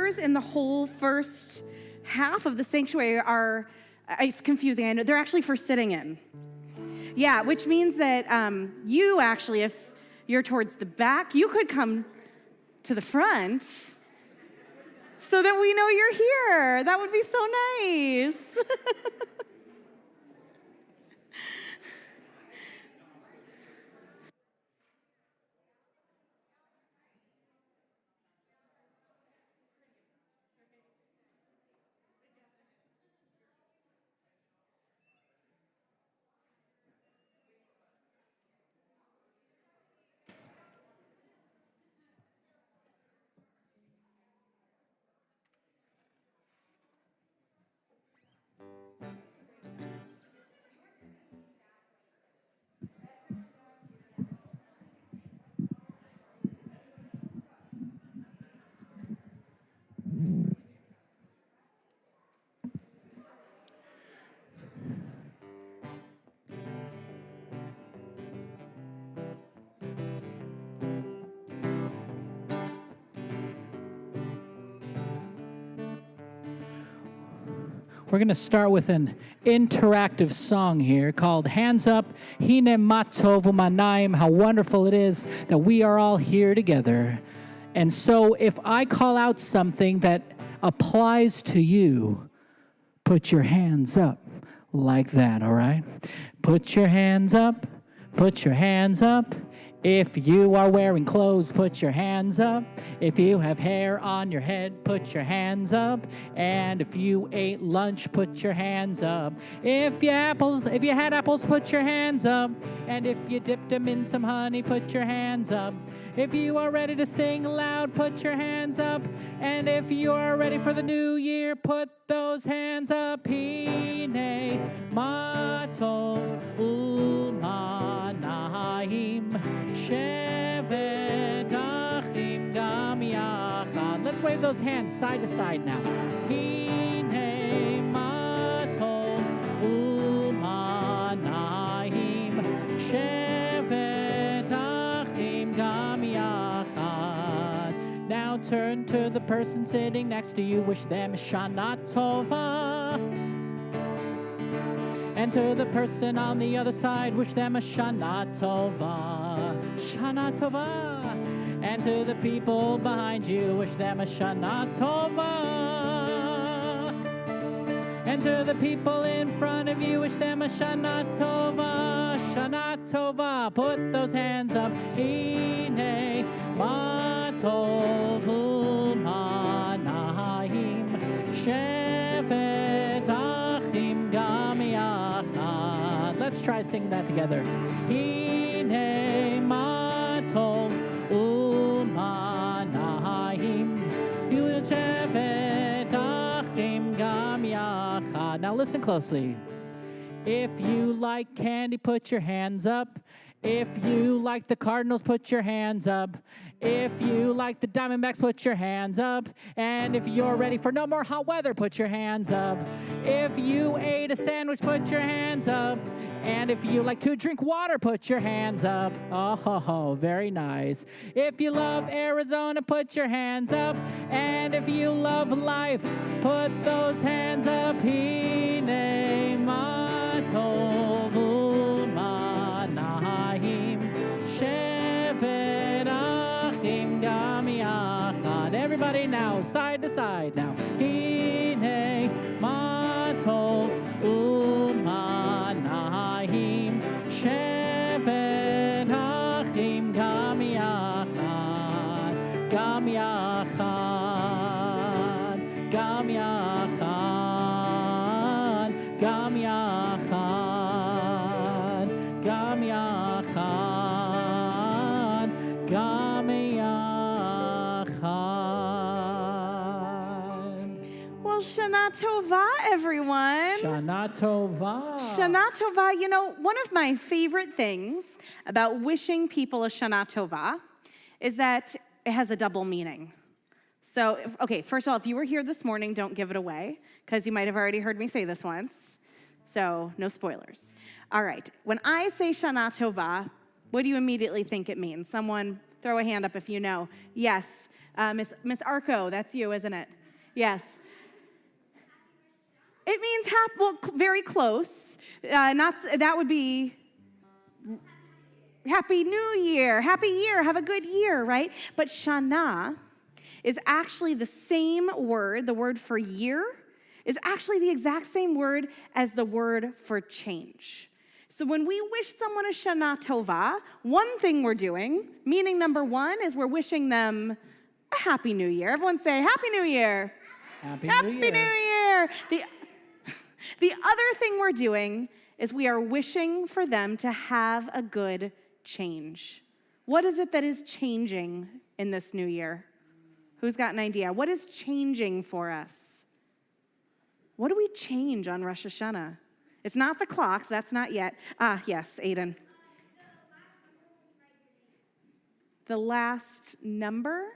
chairs in the whole first half of the sanctuary are, it's confusing, I know, they're actually for sitting in. Yeah, which means that you actually, if you're towards the back, you could come to the front so that we know you're here. That would be so nice. We're going to start with an interactive song here called Hands Up, Hine Matov U'Manayim. How wonderful it is that we are all here together. And so if I call out something that applies to you, put your hands up like that, all right? Put your hands up, put your hands up. If you are wearing clothes, put your hands up. If you have hair on your head, put your hands up. And if you ate lunch, put your hands up. If you had apples, put your hands up. And if you dipped them in some honey, put your hands up. If you are ready to sing loud, put your hands up. And if you are ready for the new year, put those hands up. Hine matov u'manayim shevet achim gam yachad. Let's wave those hands side to side now. Hine matov u'manayim shevet achim gam yachad. Now turn to the person sitting next to you, wish them Shana Tova. And to the person on the other side, wish them a Shana Tova. Shana Tova. And to the people behind you, wish them a Shana Tova. And to the people in front of you, wish them a Shana Tova. Shana Tova. Put those hands up. Hine matov u'manayim shevet achim gam yachad. Let's try singing that together. Hine matov u'manayim shevet achim gam yachad. Now listen closely. If you like candy, put your hands up. If you like the Cardinals, put your hands up. If you like the Diamondbacks, put your hands up. And if you're ready for no more hot weather, put your hands up. If you ate a sandwich, put your hands up. And if you like to drink water, put your hands up. Oh, very nice. If you love Arizona, put your hands up. And if you love life, put those hands up. Hine matov u'manayim shevet achim gam yachad. Everybody now, side to side now. Hine matov u'manayim shevet achim gam yachad. Gam yachad. Gam yachad. Gam yachad. Gam yachad. Gam yachad. Well, Shana Tova, everyone. Shana Tova. Shana Tova, you know, one of my favorite things about wishing people a Shana Tova is that it has a double meaning. So, okay, first of all, if you were here this morning, don't give it away, because you might have already heard me say this once. So, no spoilers. All right, when I say Shana Tova, what do you immediately think it means? Someone throw a hand up if you know. Yes, Miss Arco, that's you, isn't it? Yes. It means very close. That would be Happy New Year, happy year, have a good year, right? But Shana is actually the same word, the word for year, is actually the exact same word as the word for change. So when we wish someone a Shana Tova, one thing we're doing, meaning number one, is we're wishing them a Happy New Year. Everyone say, Happy New Year. Happy New Year. The other thing we're doing is we are wishing for them to have a good change. What is it that is changing in this new year? Who's got an idea? What is changing for us? What do we change on Rosh Hashanah? It's not the clocks, that's not yet. Yes, Aiden. The last number?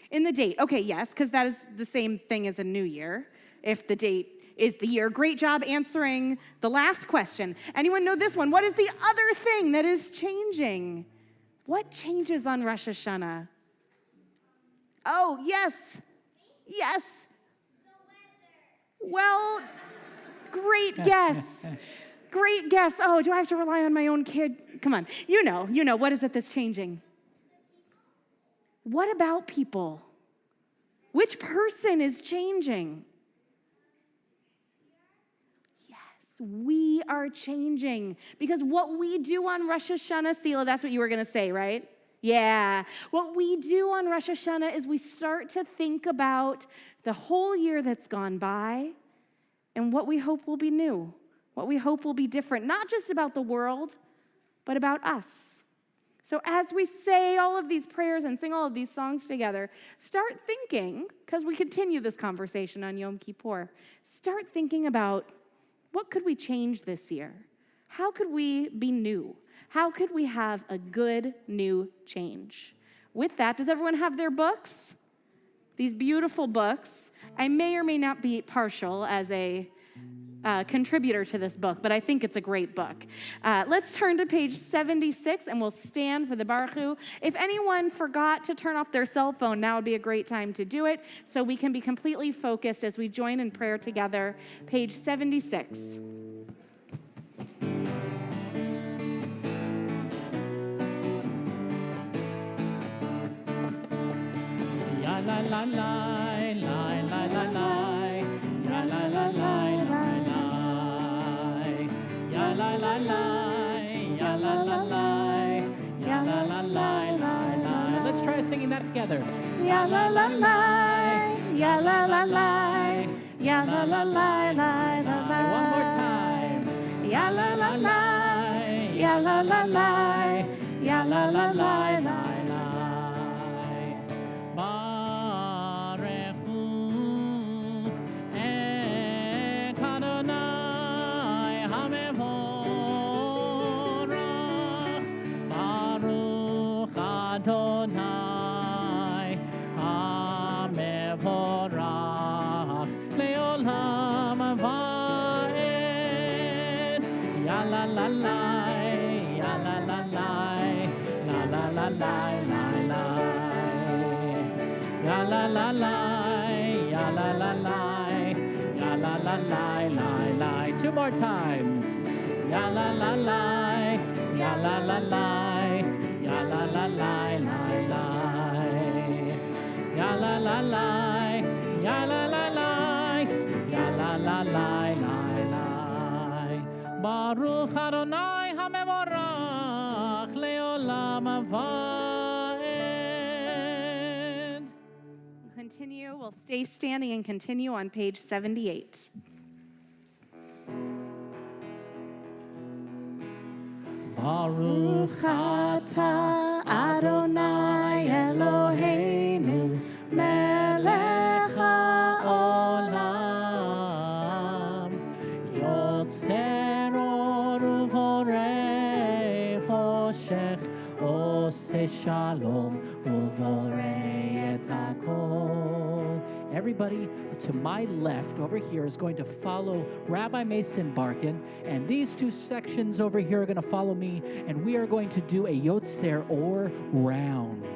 In the date. Okay, yes, because that is the same thing as a new year. If the date is the year. Great job answering the last question. Anyone know this one? What is the other thing that is changing? What changes on Rosh Hashanah? Oh, yes. Yes. Well, great guess. Great guess. Oh, do I have to rely on my own kid? Come on. You know, what is it that's changing? What about people? Which person is changing? We are changing because what we do on Rosh Hashanah, Sela, that's what you were going to say, right? Yeah. What we do on Rosh Hashanah is we start to think about the whole year that's gone by and what we hope will be new, what we hope will be different, not just about the world, but about us. So as we say all of these prayers and sing all of these songs together, start thinking, because we continue this conversation on Yom Kippur, start thinking about what could we change this year? How could we be new? How could we have a good new change? With that, does everyone have their books? These beautiful books. I may or may not be partial as a contributor to this book, but I think it's a great book. Let's turn to page 76 and we'll stand for the Baruch Hu. If anyone forgot to turn off their cell phone, now would be a great time to do it so we can be completely focused as we join in prayer together. Page 76. La la la la la la la la la la la la ya la la la ya la la la ya la la la la. Let's try singing that together. Ya la la la ya la la la ya la la la la la. One more time. Ya la la la ya la la la ya la la la la. Two more times. Ya la la la, ya la la la, ya la la la la. Ya la la la, ya la la la, ya la la la. Baruch Adonai HaMevorach leolam vaed. Continue. We'll stay standing and continue on page 78. Baruch atah Adonai Eloheinu melech haolam yotzer or uvorei choshech oseh shalom uvorei et hakol. Everybody to my left over here is going to follow Rabbi Mason Barkin, and these two sections over here are going to follow me, and we are going to do a Yotzer or round.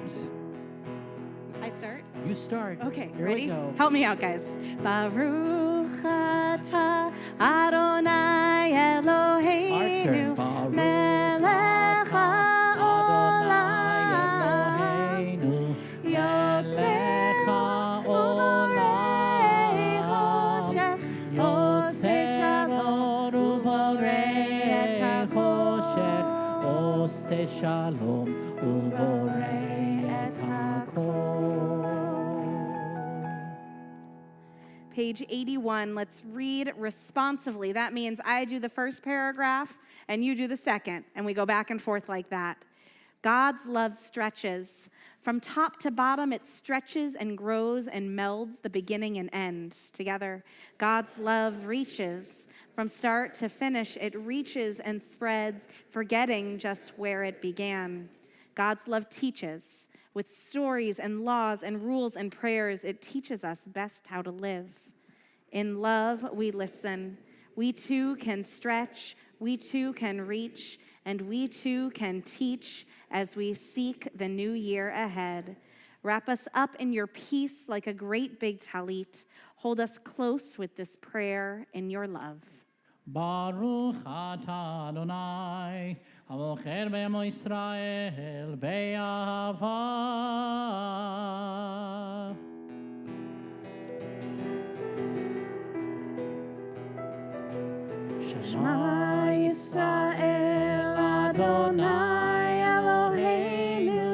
I start? You start. Okay, Here ready? we go. Help me out, guys. Baruch atah Adonai Eloheinu Baruch melech atah Adonai haolam Eloheinu yotzer melech uvorei haolam choshech yotzer shalom or uvorei et choshech hakol oseh shalom uvorei et hakol. Page 81, let's read responsively. That means I do the first paragraph and you do the second, and we go back and forth like that. God's love stretches. From top to bottom, it stretches and grows and melds the beginning and end together. God's love reaches. From start to finish, it reaches and spreads, forgetting just where it began. God's love teaches. With stories and laws and rules and prayers, it teaches us best how to live. In love, we listen. We too can stretch. We too can reach. And we too can teach as we seek the new year ahead. Wrap us up in your peace like a great big talit. Hold us close with this prayer in your love. Baruch atah Adonai, habocher b'emo Yisrael be'ahava. Shema Yisrael Adonai Eloheinu,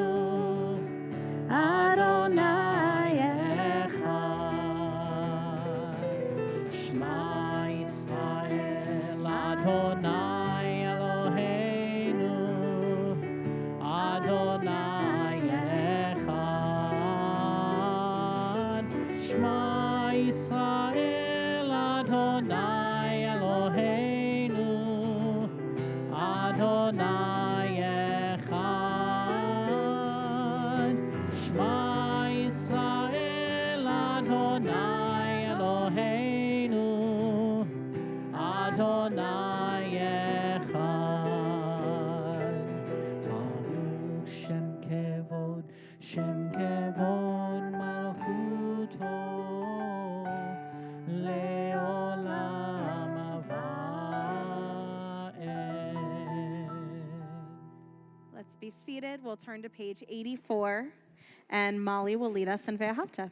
Adonai echad. Shema Yisrael Adonai Eloheinu, Adonai echad. Shema Yisrael Adonai Eloheinu, Adonai echad. Shema Yisrael Adonai Eloheinu, Adonai echad. Baruch Shem kevod malchuto, leolam avaed. Let's be seated. We'll turn to page 84, and Molly will lead us in Ve'ahavta.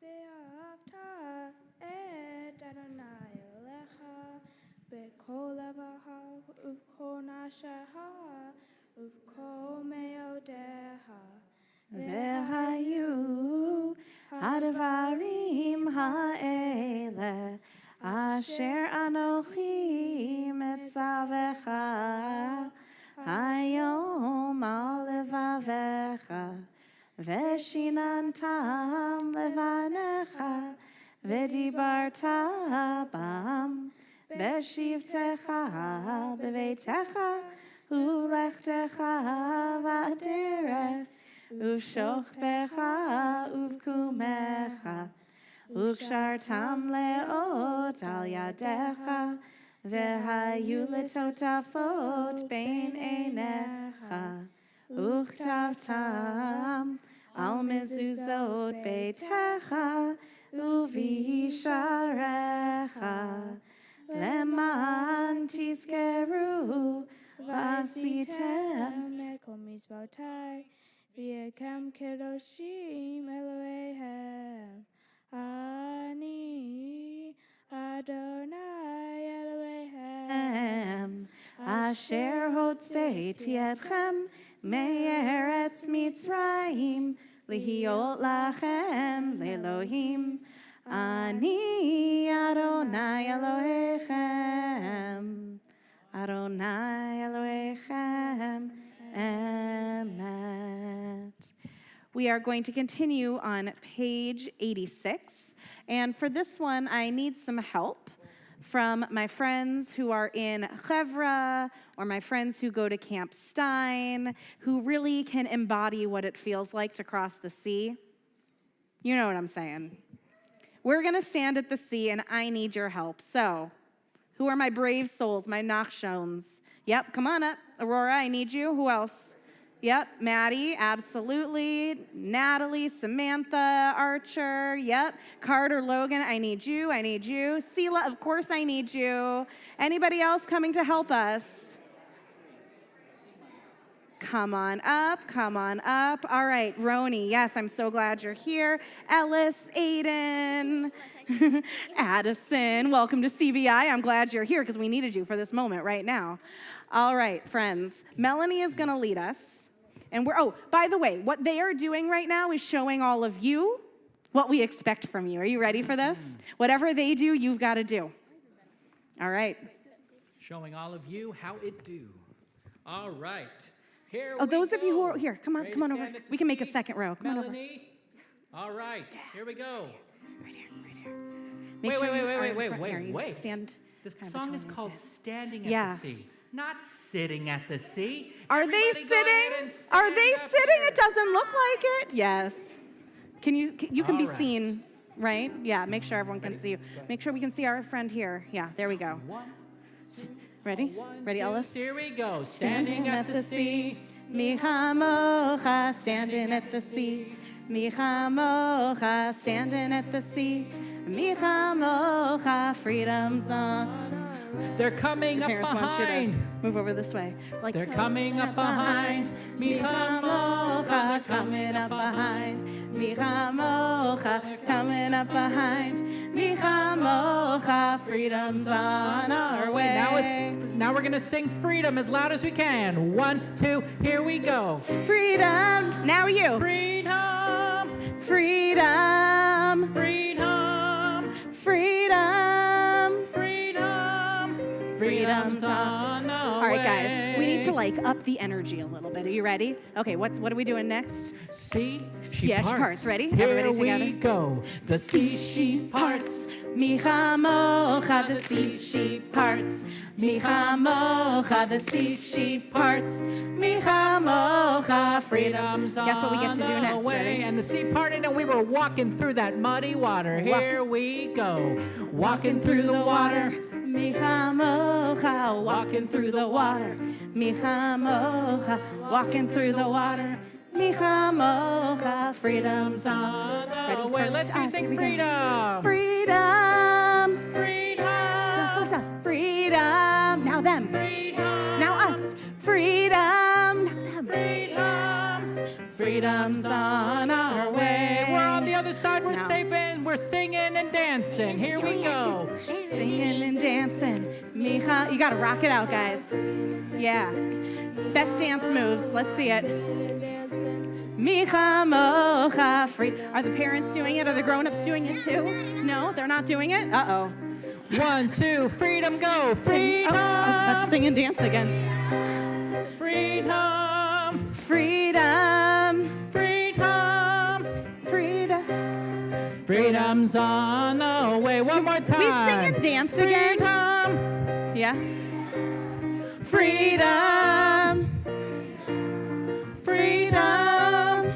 ואהבת את אדוני אלוהיך בכל לבבך ובכל נפשך ובכל מאודך. והיו הדברים האלה אשר אנוכי מצווך היום על לבביך ושיננתם לבניך ודיברת בם בשבתך בביתך ולכתך בדרך ושוכבך ובקומך וקשרתם לאות על ידיך והיו לטוטפות בין עיניך וכתבתם על מזוזות ביתך ובישעריך למען תזכרו ועשיתם לכל מצוותי ויהיו קדושים אלוהיהם. אני אדוני אלוהיהם אשר הוצאתי אתכם מארץ מצרים להיות לכם לאלוהים. אני אדוני אלוהיכם, אדוני אלוהיכם, emet. We are going to continue on page 86. And for this one, I need some help from my friends who are in Chevra or my friends who go to Camp Stein, who really can embody what it feels like to cross the sea. You know what I'm saying. We're going to stand at the sea, and I need your help. So, who are my brave souls, my Nachshones? Yep, come on up. Aurora, I need you. Who else? Yep, Maddie, absolutely. Natalie, Samantha, Archer, yep. Carter, Logan, I need you, I need you. Sela, of course I need you. Anybody else coming to help us? Come on up, come on up. All right, Roni, yes, I'm so glad you're here. Ellis, Aiden, Addison, welcome to CBI. I'm glad you're here because we needed you for this moment right now. All right, friends, Melanie is gonna lead us. And by the way, what they are doing right now is showing all of you what we expect from you. Are you ready for this? Whatever they do, you've got to do. All right. Showing all of you how it do. All right. Here we those go. of you who are here, come on over. Stand at We the can make a seat. second row. Come Melanie. All right. Here we go. Right here. Make sure you are in front here. You Wait. Stand This kind of song is between called these Standing Yeah. at the Sea, not Sitting at the Sea. Are they Everybody go ahead and sitting? stand Are they up sitting? here. It doesn't look like it. Yes. You can be All right. seen, right? Yeah, make sure everyone can see you. Make sure we can see our friend here. Yeah, there we go. Ready? Ready, Ellis? Here we go. Standing at the sea. Michamocha, standing at the sea. Michamocha, standing at the sea. Michamocha, freedom's on. They're coming up Parents want you to behind. move over this way. Like, They're coming up behind. Michamocha, they're coming up behind. Michamocha, coming up behind. Michamocha, freedom's on our way. Now we're gonna sing freedom as loud as we can. 1, 2, here we go. Freedom. Now you. Freedom. Freedom. Freedom. Freedom. Freedom. Freedom's on the way. All right, guys, we need to up the energy a little bit. Are you ready? Okay, what are we doing next? Sea, she Yeah, she parts. parts. Ready? Here Everybody together. we go. The sea, she parts. Michamocha, the sea she parts. Michamocha, the sea she parts. Michamocha, freedom's on. Guess what we get to do next? Ready? And the sea parted, and we were walking through that muddy water. Here we go. Walking through the water. Michamocha, walking through the water. Michamocha, walking through the water. Michamocha, freedom's on. Ready? Wait, let's First us. sing Here we go. freedom. Freedom. Freedom. No, first us. Freedom. Now them. Freedom. Now us. Freedom. Now them. Freedom. Freedom's on our way. We're on the other side. We're No. safe and we're singing and dancing. Here we go. Singing and dancing. Micha, you gotta rock it out, guys. Yeah. Best dance moves. Let's see it. Micha mocha free. Are the parents doing it? Are the grown-ups doing it too? No, they're not doing it? Uh-oh. 1, 2, freedom, go. Freedom. Let's sing and dance again. Freedom. Freedom. Freedom. Freedom. Freedom's on the way. One more time. We sing and dance again. Freedom. Yeah. Freedom. Freedom.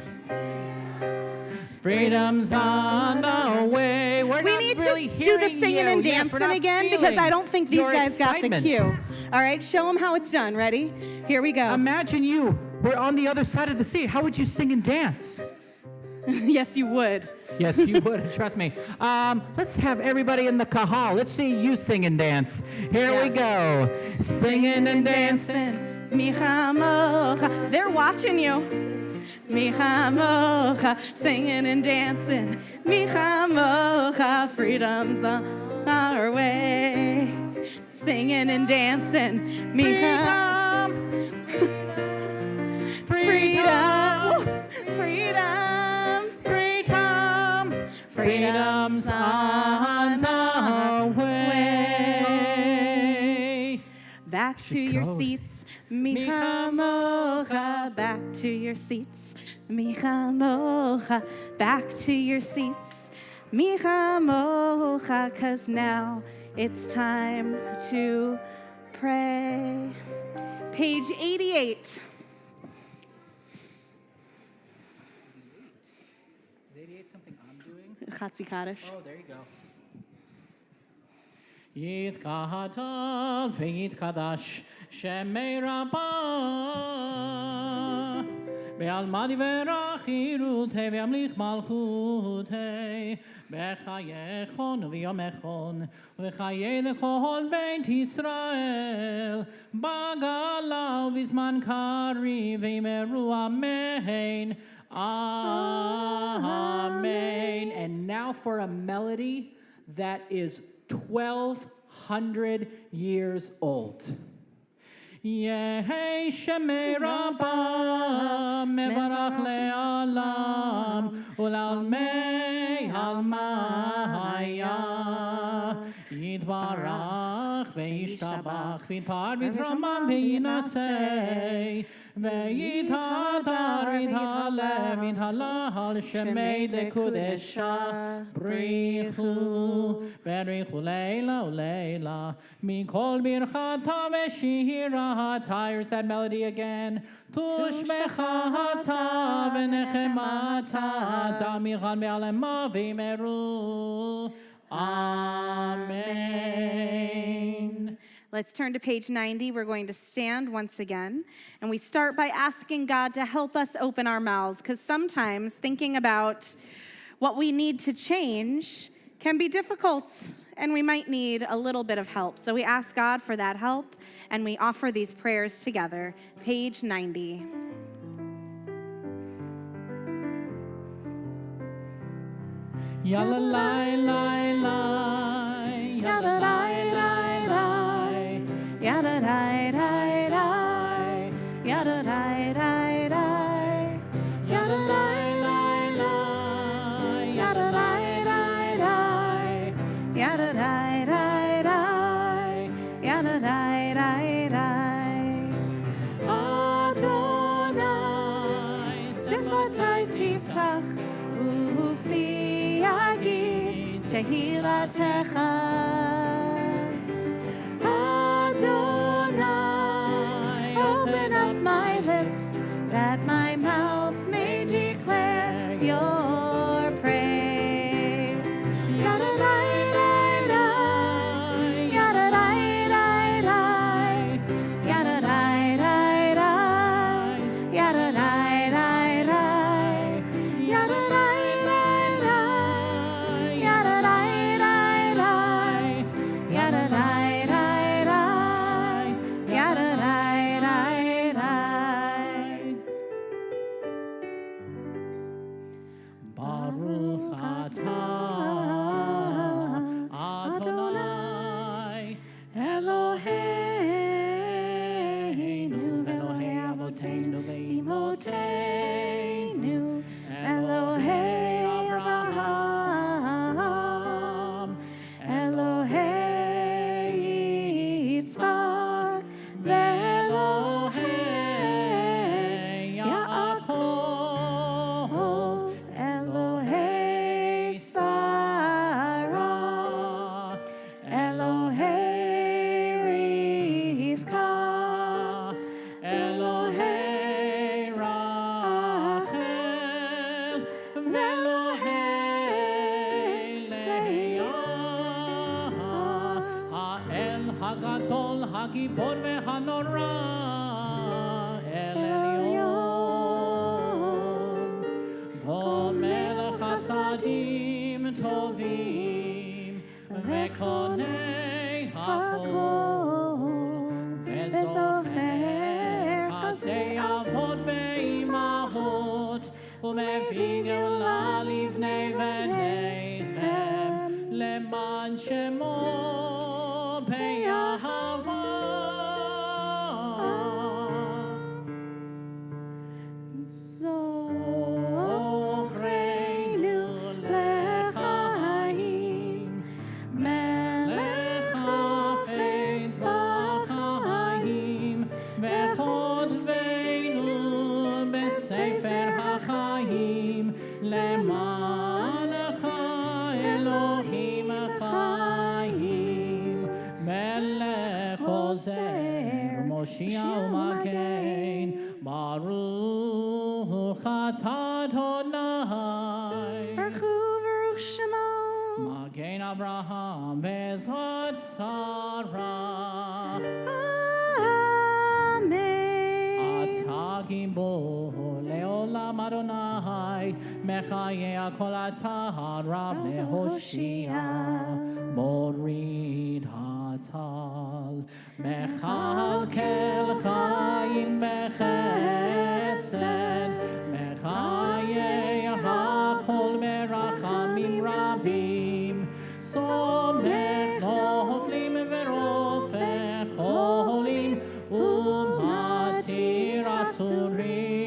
Freedom's on the way. We're We not need really to do the hearing singing you. and Yes, we're dancing not again because feeling I don't think these your guys got the excitement. cue. All right, show them how it's done. Ready? Here we go. Imagine you were on the other side of the sea. How would you sing and dance? Yes, you would. Yes, you would. Trust me. Let's have everybody in the kahal. Let's see you sing and dance. Here we go. Singing and dancing. Micha mocha. They're watching you. Micha mocha. Singing and dancing. Micha mocha. Freedom's on our way. Singing and dancing. Micha. Freedom. Freedom. Freedom. Freedom's on the way. Back to your goes. seats. Micha mocha. Back to your seats. Micha mocha. Back to your seats. Mi chamocha, 'cause now it's time to pray. Page 88. Is 88 something I'm doing? Chatzi Kaddish. Oh, there you go. Yitkahadal v'yitkadash shemei rabbah be'almadi v'rachirutei ve'amlich malchutei b'chayechon v'yomechon v'chayei l'chol beit Yisrael b'gala v'zman kari v'yimeru amen. Amen. And now for a melody that is 1,200 years old. Yehi Shemei Rabbah mevarach le'alam ulalmei almaya yitvarach ve'yishtabach v'yitpar v'yitramam v'yinasei v'yitadar v'yithalem v'yithalal Shemei Kedoshah brichu v'richu leila uleila mikol birchata v'shira. Tires that melody again. Tushmechata v'nechemata tamichan be'alema v'imeru. Amen. Let's turn to page 90. We're going to stand once again. And we start by asking God to help us open our mouths, because sometimes thinking about what we need to change can be difficult, and we might need a little bit of help. So we ask God for that help, and we offer these prayers together. Page 90. Yalla lai lai lai, yalla lai lai lai, Yada dai dai dai, yada dai dai dai, yalla lai lai lai, yada dai dai dai, yada dai dai dai, yada dai dai dai. Adonai, sifatai tiftach, ufi yagid tehilatecha. Adonai, open up my lips, that my mouth may declare your praise. Yada dai dai dai, yada dai dai dai, yada dai dai dai, yada dai dai dai, yada dai dai dai, yada dai dai dai, yada dai dai dai, yada dai dai dai. Baruch atah Adonai Eloheinu v'Elohei avoteinu ve'imoteinu Elohei Avraham Elohei Yitzchak ve'Elohei Yaakov Elohei Sarah Elohei Rivka Elohei Rachel Ve'Elohei Leah Ha'el Hagadol Hagibor ve'Hanora El Elyon Kol Melech Chasadim Tovim Ve'Konei Hakol Ve'Zocher Chasdei Avot ve'Imahot U'mevin Geula livnei v'neichem Leman Shemo Be'ahava Zochreinu lechaim Melech hafetz b'chaim V'chodveinu b'sefer ha'chaim Leman Hoshia Umakein, Baruch Atah Adonai. Baruch Hu, Baruch Shemo. Magen Abraham Bezrat Sarah. Amen. Atah Gibor Leolam Adonai. Mechaye Kol Atah Rab leHoshia. Morid Hatal. Mechalkel Chaim Bechesed. Mechaye HaKol Merachamim Rabim. Somech Noflim Verofech Cholim Umatir Asurim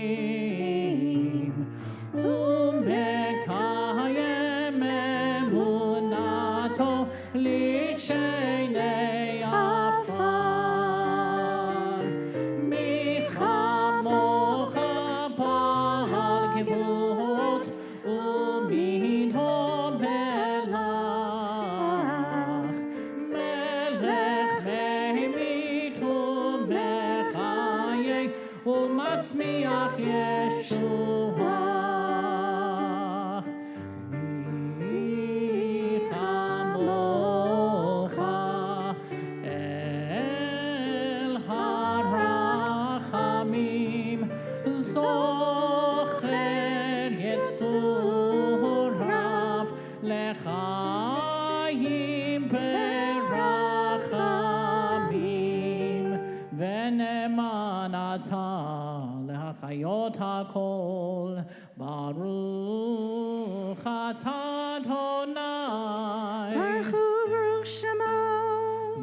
Umekayem Emunato Lishenei Afar Michamocha Bahal Gevurot Umidom Belach Melech Meimitu Mechaye Umatzmiach Yeshua Michamocha El Harachamim Zocher Yetzurav Lechaim Berachamim Venemanata Lehachayot HaKol Baruch Atah Adonai Baruch Hu, Baruch Shemo.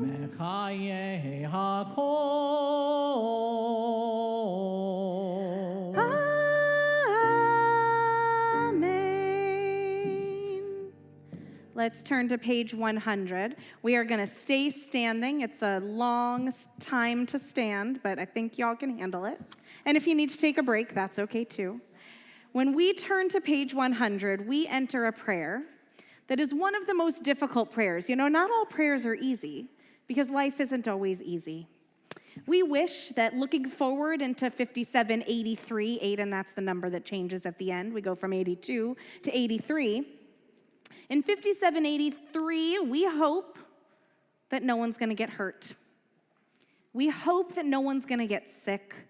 Mechaye HaKol. Amen. Let's turn to page 100. We are going to stay standing. It's a long time to stand, but I think y'all can handle it. And if you need to take a break, that's okay too. When we turn to page 100, we enter a prayer that is one of the most difficult prayers. You know, not all prayers are easy because life isn't always easy. We wish that looking forward into 5783, 8, and that's the number that changes at the end. We go from 82 to 83. In 5783, we hope that no one's going to get hurt. We hope that no one's going to get sick.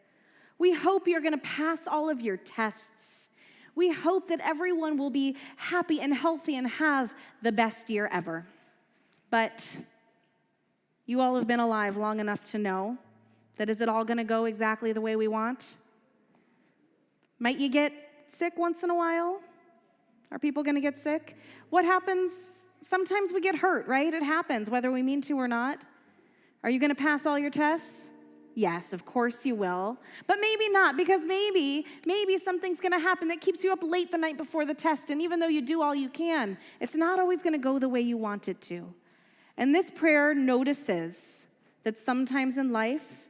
We hope you're going to pass all of your tests. We hope that everyone will be happy and healthy and have the best year ever. But you all have been alive long enough to know that is it all going to go exactly the way we want? Might you get sick once in a while? Are people going to get sick? What happens? Sometimes we get hurt, right? It happens, whether we mean to or not. Are you going to pass all your tests? Yes, of course you will. But maybe not, because maybe something's going to happen that keeps you up late the night before the test. And even though you do all you can, it's not always going to go the way you want it to. And this prayer notices that sometimes in life,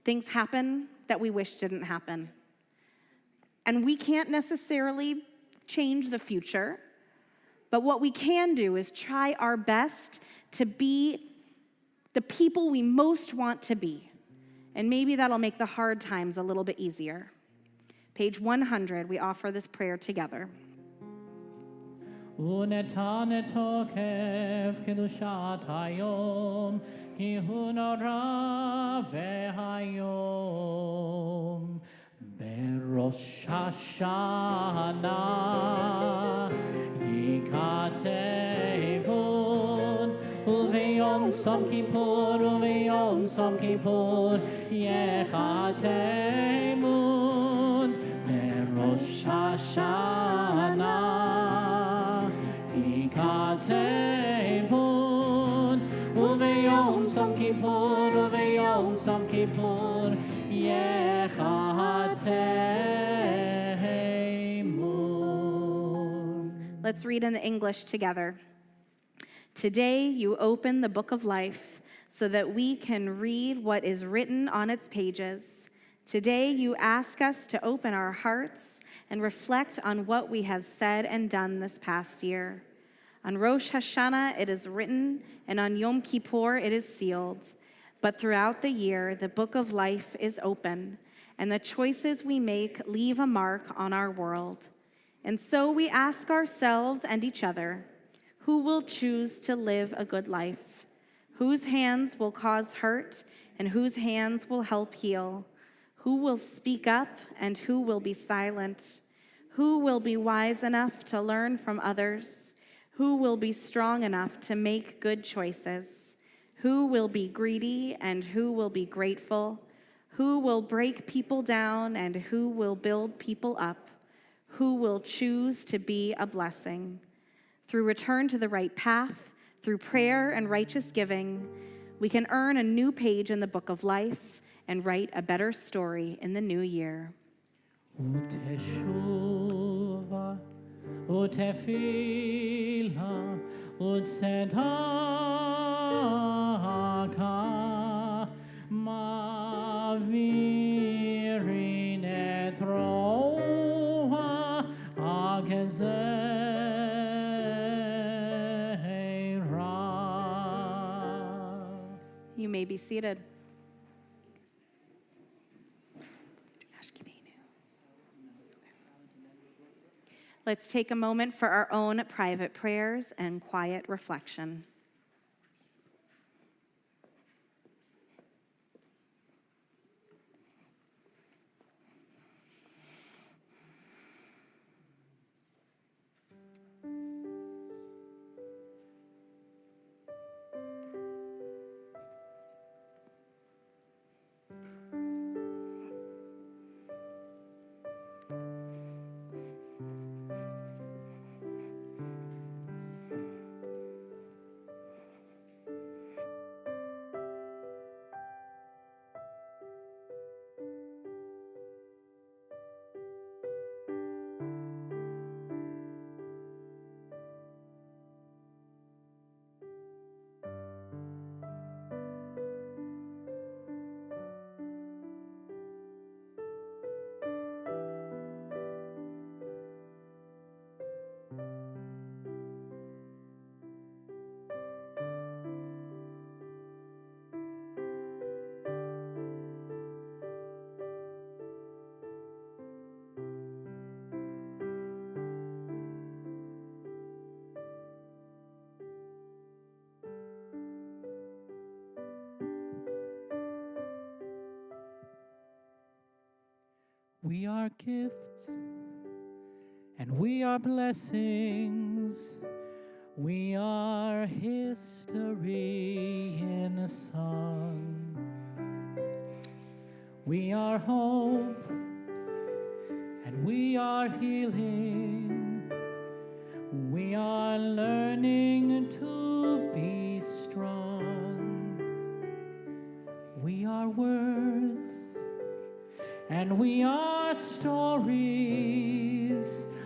things happen that we wish didn't happen. And we can't necessarily change the future, but what we can do is try our best to be the people we most want to be. And maybe that'll make the hard times a little bit easier. Page 100, we offer this prayer together. Unetane tokev kedushat hayom ki hu nora vehayom berosh Hashanah yikatevun uveyom som kippur yechatemun berosh Hashanah yikatevun uveyom som kippur yechatemun. Let's read in the English together. Today you open the book of life so that we can read what is written on its pages. Today you ask us to open our hearts and reflect on what we have said and done this past year. On Rosh Hashanah it is written, and on Yom Kippur it is sealed. But throughout the year, the book of life is open, and the choices we make leave a mark on our world. And so we ask ourselves and each other, who will choose to live a good life? Whose hands will cause hurt, and whose hands will help heal? Who will speak up, and who will be silent? Who will be wise enough to learn from others? Who will be strong enough to make good choices? Who will be greedy, and who will be grateful? Who will break people down, and who will build people up? Who will choose to be a blessing? Through return to the right path, through prayer and righteous giving, we can earn a new page in the book of life and write a better story in the new year. Uteshuva, utefila, utsedaka, mavirin etroa, agezeira. You may be seated. Let's take a moment for our own private prayers and quiet reflection. We are gifts, and we are blessings. We are history in a song. We are hope, and we are healing. We are learning to be strong. We are words, and we are stories.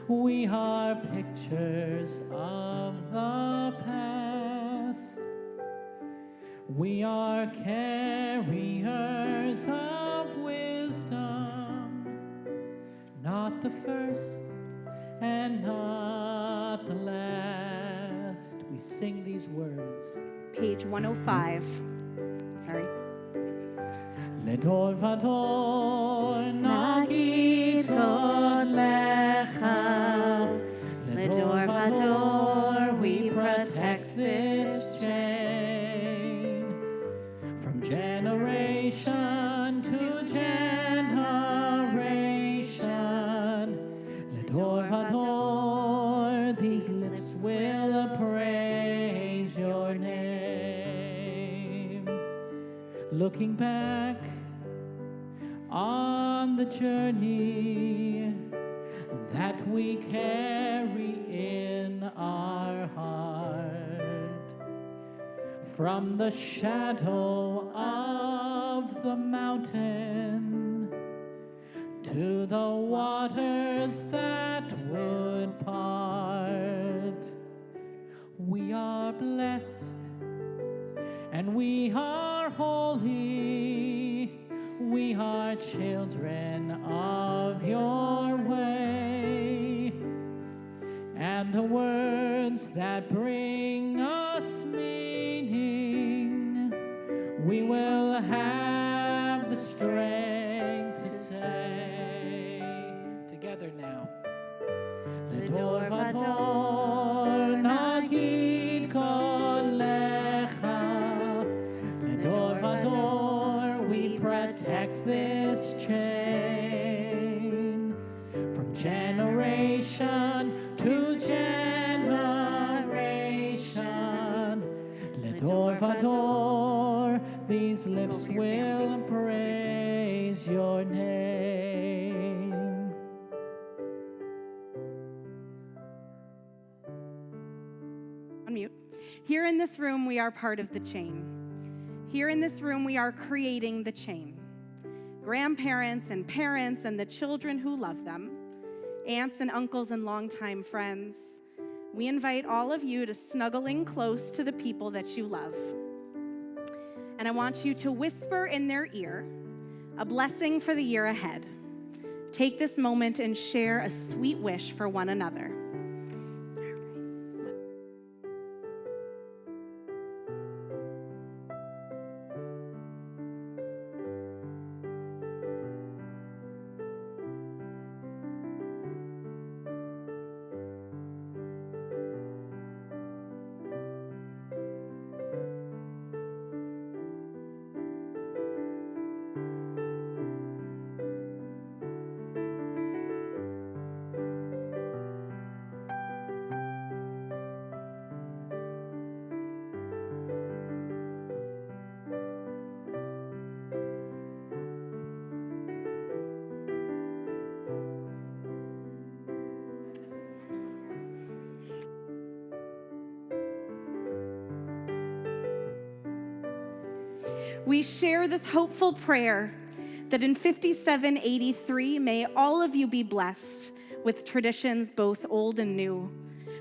We are pictures of the past. We are carriers of wisdom, not the first and not the last. We sing these words. Page 105. Sorry. לדור ודור נגיד גודלך. לדור ודור we protect this chain. From generation to generation. לדור ודור these lips will praise your name. Looking back on the journey that we carry in our heart, from the shadow of the mountain to the waters that would part. We are blessed and we are holy. We are children of your way, and the words that bring us meaning we will have the strength to say. Together now. L'dor vador nagid kolecha. L'dor vador we protect this chain. From generation to generation. L'dor vador, these lips will praise your name. Unmute. Here in this room, we are part of the chain. Here in this room, we are creating the chain. Grandparents and parents and the children who love them, aunts and uncles and longtime friends, we invite all of you to snuggle in close to the people that you love. And I want you to whisper in their ear a blessing for the year ahead. Take this moment and share a sweet wish for one another. We share this hopeful prayer that in 5783, may all of you be blessed with traditions both old and new,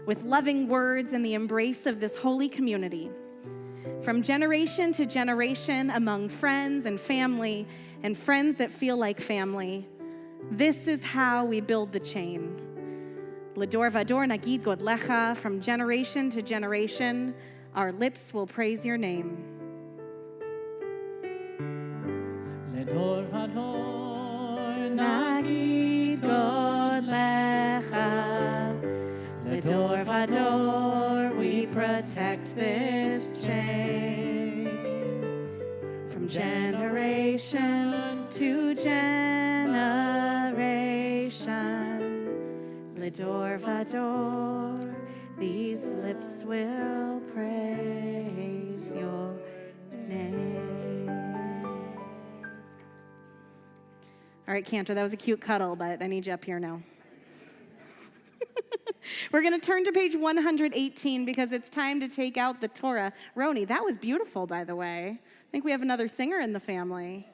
with loving words and the embrace of this holy community. From generation to generation, among friends and family, and friends that feel like family, this is how we build the chain. L'dor vador nagid godlecha, from generation to generation, our lips will praise your name. L'dor vador Nagid godlecha, L'dor vador, we protect this chain. From generation to generation, L'dor vador, these lips will praise your name. All right, Cantor, that was a cute cuddle, but I need you up here now. We're going to turn to page 118 because it's time to take out the Torah. Roni, that was beautiful, by the way. I think we have another singer in the family.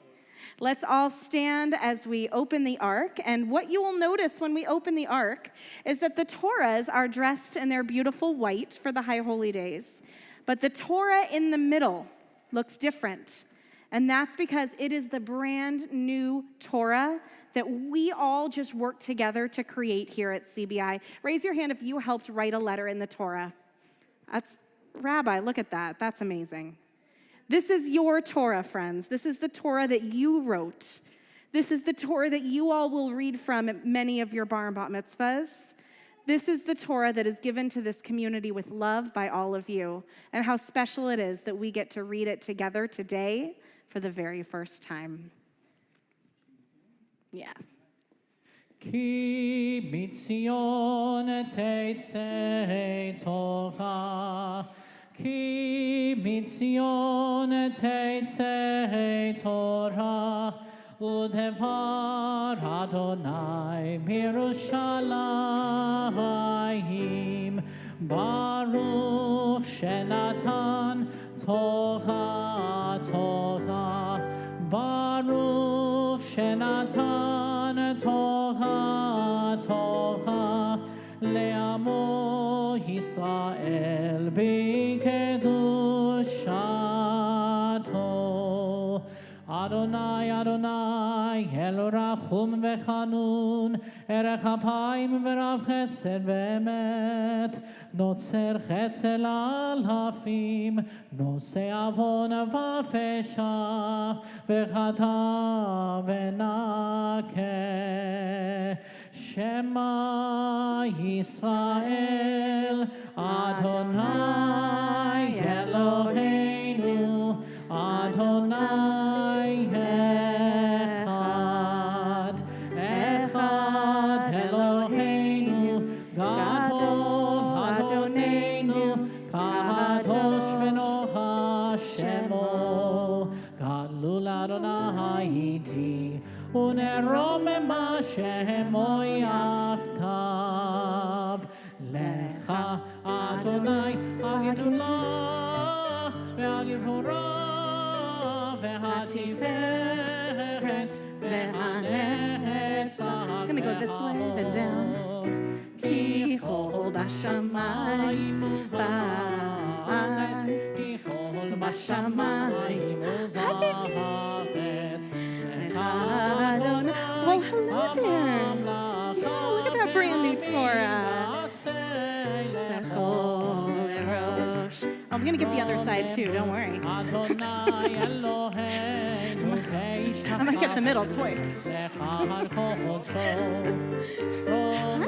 Let's all stand as we open the ark. And what you will notice when we open the ark is that the Torahs are dressed in their beautiful white for the High Holy Days. But the Torah in the middle looks different. And that's because it is the brand new Torah that we all just worked together to create here at CBI. Raise your hand if you helped write a letter in the Torah. That's, Rabbi, look at that. That's amazing. This is your Torah, friends. This is the Torah that you wrote. This is the Torah that you all will read from at many of your bar and bat mitzvahs. This is the Torah that is given to this community with love by all of you. And how special it is that we get to read it together today for the very first time. Yeah. Ki mitzion teitzei Torah, Ki mitzion teitzei Torah, Udevar Adonai Mirushalayim, Baruch Shenatan Torah Torah, Baruch Shenatan Torah Torah, Le'amo Yisrael B'kedushato. Adonai Adonai אלו רחום וחנון, ערך אפיים ורב חסד ואמת, נוצר חסד לאלפים, נושא עוון ופשע, וחטא ונקה. שמע ישראל, אדוני אלוהינו, אדוני אחד, אחד אלוהינו, גדול אדוננו, קדוש ונורא שמו, גדול אדוני איתי, ונרוממה שמו יחדיו. לך אדוני הגדולה והגבורה והתפארת והנצח I'm gonna go this way, then down. ככל בשמיים ובארץ, ככל בשמיים ובארץ. Well, hello there. Yeah, look at that brand new Torah. Rosh. Oh, I'm going to get the other side too, don't worry. I might get the middle twice. Hi,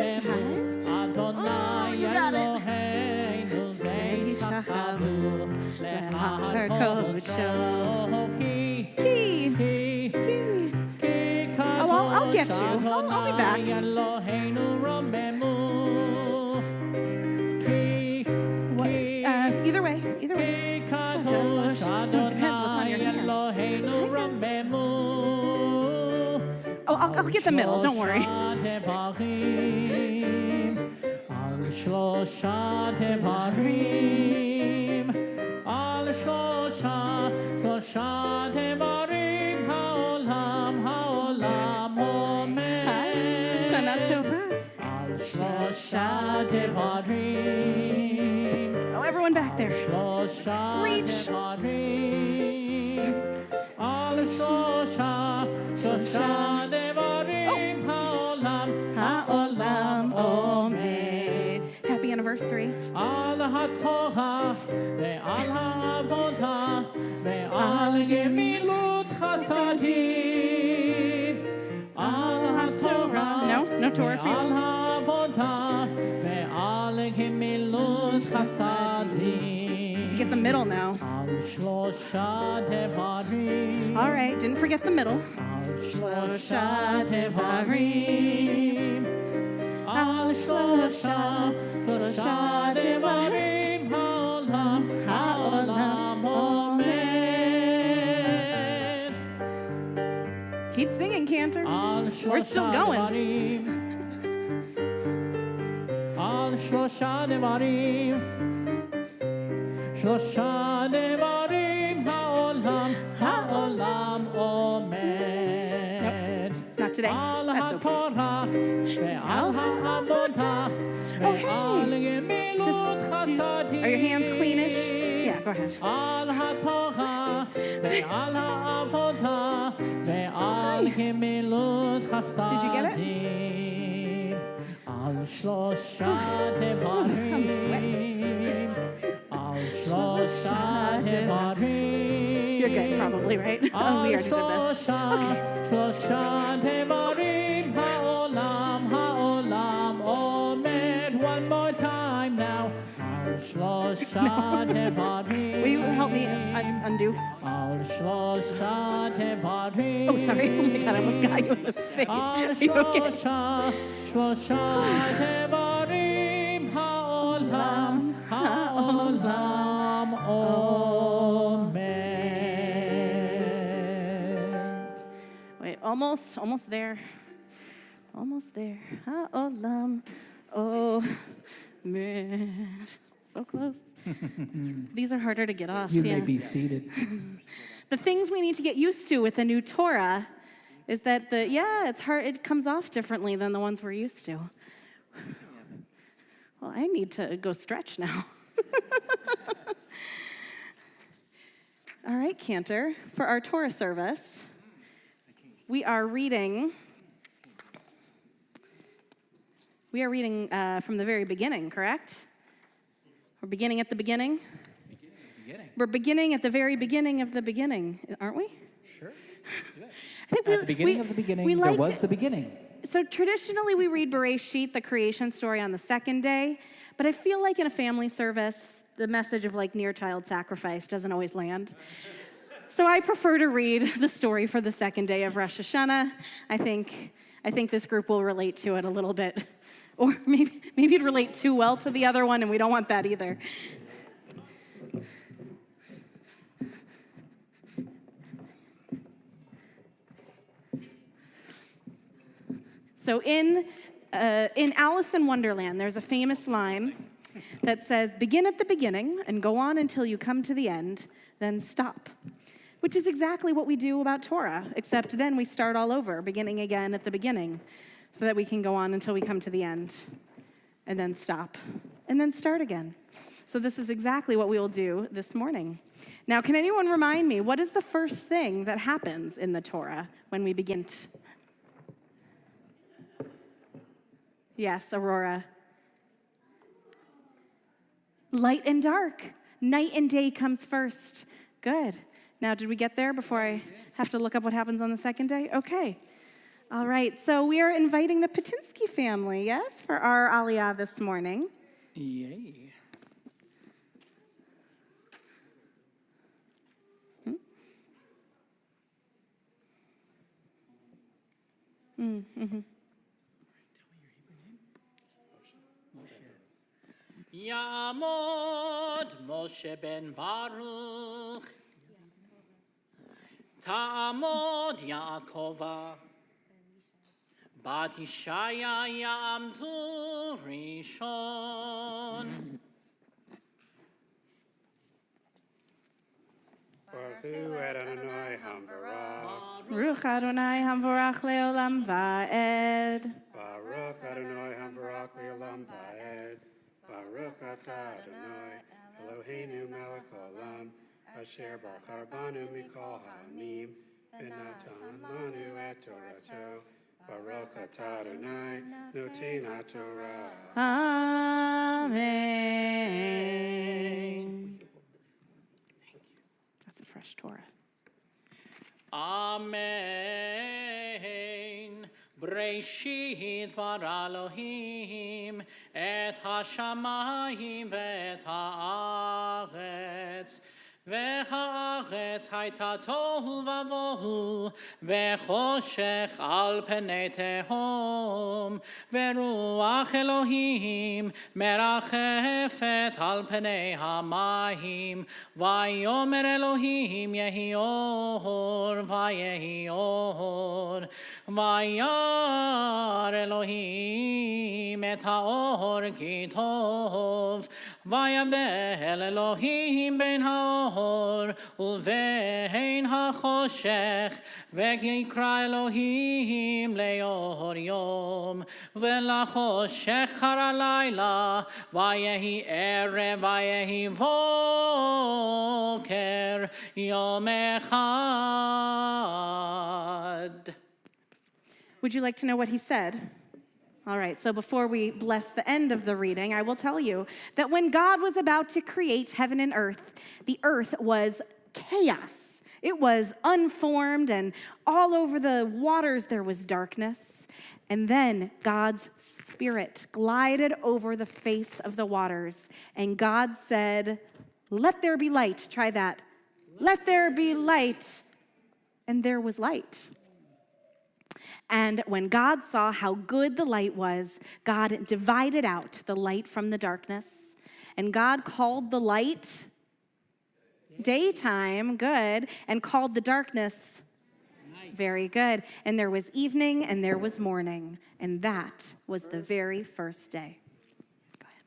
guys. Oh, you got it. Oh, I'll get you. I'll be back. Either way. Depends what's on your hands. Oh, I'll get the middle, don't worry. Shana Tova. Oh, everyone back there. Reach. Ha'olam omed. Happy anniversary. Al ha'torah ve'al ha'avodah ve'al gemilut chasadim. Al ha'torah. No Torah for ve'al you. ha'avodah ve'al gemilut chasadim. To get the middle now. Al shlosha devarim. All right, didn't forget the middle. Shlosha devarim. Al shlosha devarim. Ha'olam omed. Keep singing, Cantor. We're still going. Al shlosha devarim. Shlosha devarim. Ha'olam omed. Not today. That's okay. Oh, hey. Are your hands cleanish? Yeah, go ahead. Did you get it? I'm sweating. You're good, probably, right? Oh, we already did this. Okay. One more time now. Will you help me undo? Oh, sorry. Oh, my God, I almost got you in the face. Are you okay? Wait, almost there. Almost there. Ha'olam. Oh, man. So close. These are harder to get off. You may be seated. The things we need to get used to with the new Torah is that it's hard. It comes off differently than the ones we're used to. Well, I need to go stretch now. All right, Cantor, for our Torah service, We are reading from the very beginning, correct? We're beginning at the beginning? We're beginning at the very beginning of the beginning, aren't we? Sure. I think At the beginning of the beginning, there was the beginning. So traditionally, we read Bereshit, the creation story, on the second day. But I feel like in a family service, the message of like near child sacrifice doesn't always land. So I prefer to read the story for the second day of Rosh Hashanah. I think this group will relate to it a little bit. Or maybe it'd relate too well to the other one, and we don't want that either. So in Alice in Wonderland, there's a famous line that says, "Begin at the beginning and go on until you come to the end, then stop." Which is exactly what we do about Torah, except then we start all over, beginning again at the beginning, so that we can go on until we come to the end, and then stop, and then start again. So this is exactly what we will do this morning. Now, can anyone remind me, what is the first thing that happens in the Torah when we begin? Yes, Aurora. Light and dark. Night and day comes first. Good. Now, did we get there before I have to look up what happens on the second day? Okay. All right. So we are inviting the Patinsky family, yes, for our Aliyah this morning. Yay. Mm-hmm. Yamod Moshe ben Baruch, Ta'amod Yaakova, Bat Yishaya Yamtu Rishon. Baruch Hu Adonai Hamvarach. Baruch Adonai Hamvorach Leolam Va'ed. Baruch Adonai Hamvarach Leolam Va'ed. Baruch Atah Adonai Eloheinu melech olam asher bachar banu mikol ha'amim v'natan lanu et Torato. Baruch Atah Adonai noten ha'Torah. Amen. That's a fresh Torah. Amen. Bereshit bara Elohim et hashamayim ve'et haaretz והארץ הייתה תוהו ובוהו וחושך על פני תהום ורוח אלוהים מרחפת על פני המים ויאמר אלוהים יהי אור ויהי אור וירא אלוהים את האור כי טוב ויבדל אלוהים בין האור ובין החושך ויקרא אלוהים לאור יום ולחושך קרא לילה ויהי ערב ויהי בוקר יום אחד. Would you like to know what he said? All right, so before we bless the end of the reading, I will tell you that when God was about to create heaven and earth, the earth was chaos. It was unformed, and all over the waters there was darkness. And then God's Spirit glided over the face of the waters, and God said, "Let there be light." Try that. Let there be light. And there was light. And when God saw how good the light was, God divided out the light from the darkness. And God called the light daytime, good, and called the darkness very good. And there was evening and there was morning. And that was the very first day. Go ahead.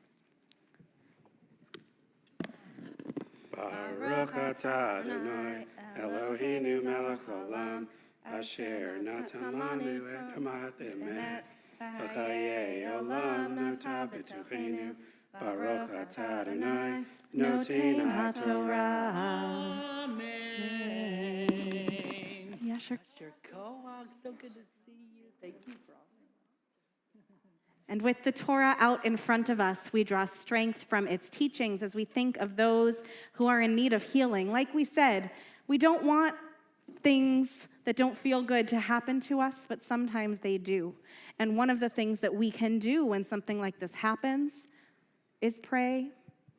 Baruch atah Adonai Eloheinu melech olam asher natan lanu et hamat emet v'chayei olam nota b'tochenu Baruch atah Adonai noten ha'Torah. Amen. Asher. Kohog, so good to see you. Thank you for all. And with the Torah out in front of us, we draw strength from its teachings as we think of those who are in need of healing. Like we said, we don't want things that don't feel good to happen to us, but sometimes they do. And one of the things that we can do when something like this happens is pray.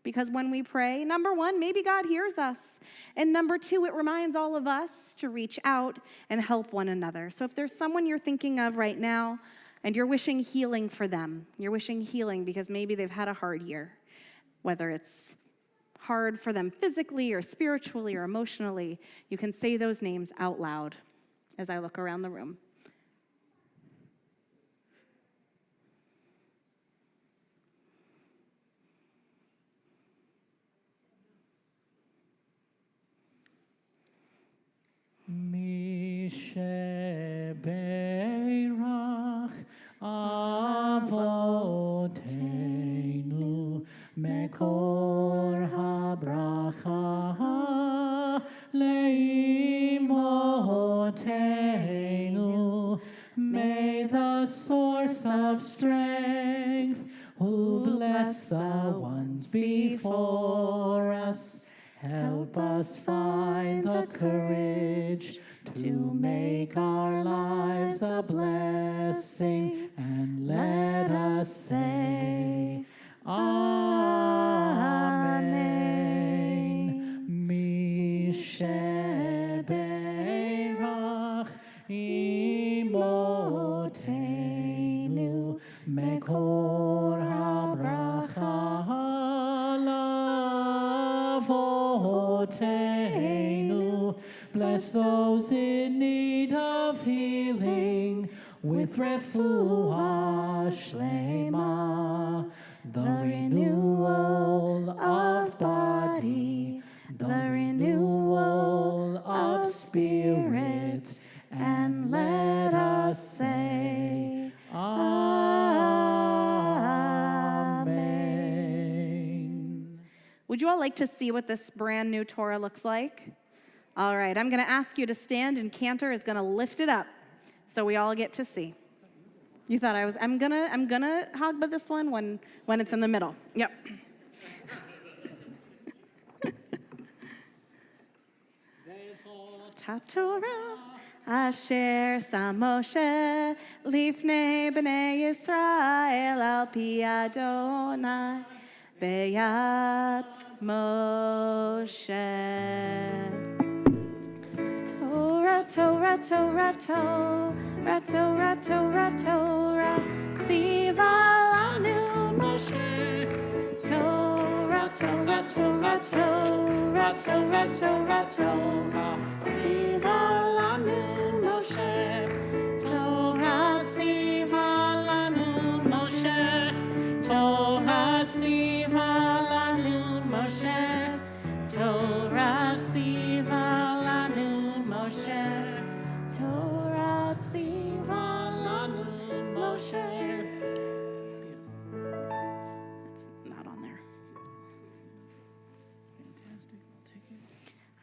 Because when we pray, number one, maybe God hears us. And number two, it reminds all of us to reach out and help one another. So if there's someone you're thinking of right now and you're wishing healing for them, you're wishing healing because maybe they've had a hard year, whether it's hard for them physically or spiritually or emotionally, you can say those names out loud as I look around the room. Misheberach Avoteinu Mekor habracha Leimotenu. May the source of strength, who bless the ones before us, help us find the courage to make our lives a blessing, and let us say, Amen. Misheberach imotenu mekor habracha lavotenu. Bless those in need of healing with refuah shlema, the renewal of body, the renewal of spirit, and let us say, Amen. Would you all like to see what this brand new Torah looks like? All right, I'm going to ask you to stand, and Cantor is going to lift it up so we all get to see. You thought I'm gonna hog with this one when it's in the middle. Yep. Torah asher sam Moshe lifnei bnei Yisrael al pi Adonai beyad Moshe. Torah, Torah, Torah, Torah, Torah, Torah, Torah, Tziva lanu Moshe. Torah, Torah, Torah, Torah, Torah, Torah, Torah, Tziva lanu Moshe. Torah, Tziva lanu Moshe. Torah, Tziva lanu Moshe. Torah, Tziva lanu Moshe. Torah, Tziva lanu Moshe. That's not on there.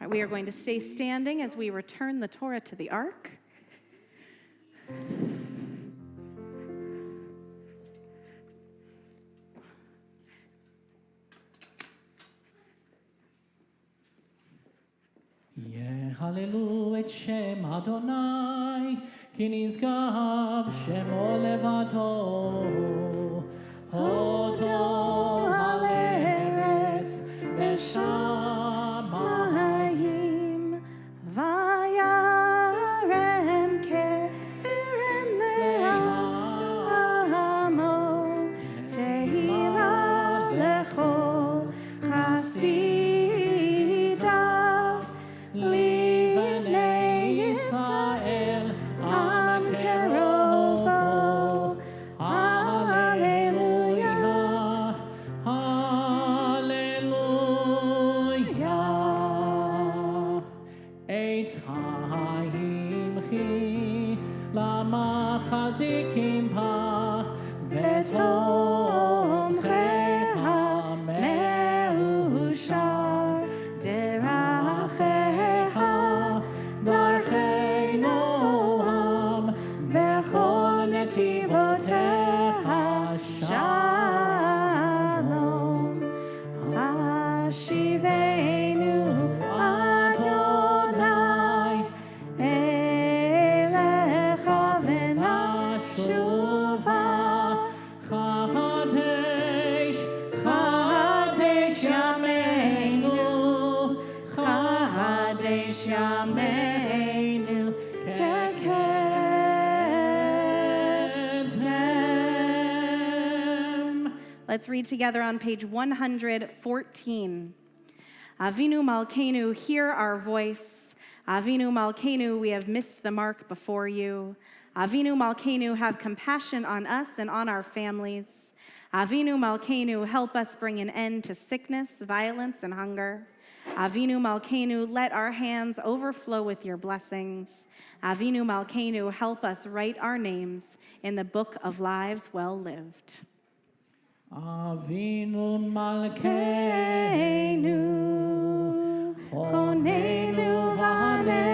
All right, we are going to stay standing as we return the Torah to the ark. Hallelujah, et Shem Adonai, ki nizgab Shemo levato. Hodo al eretz v'shamayim, vayarem keren le'amot, Kehilah lechol chasidav, Livnei Yisrael am kerovo. Hallelujah, hallelujah. Eitz chaim chi lama chazikim pa v'tomcheha meushar deracheha darchei Let's read together on page 114. Avinu Malkeinu, hear our voice. Avinu Malkeinu, we have missed the mark before you. Avinu Malkeinu, have compassion on us and on our families. Avinu Malkeinu, help us bring an end to sickness, violence, and hunger. Avinu Malkeinu, let our hands overflow with your blessings. Avinu Malkeinu, help us write our names in the book of lives well lived. Avinu Malkeinu, Choneinu V'aneinu.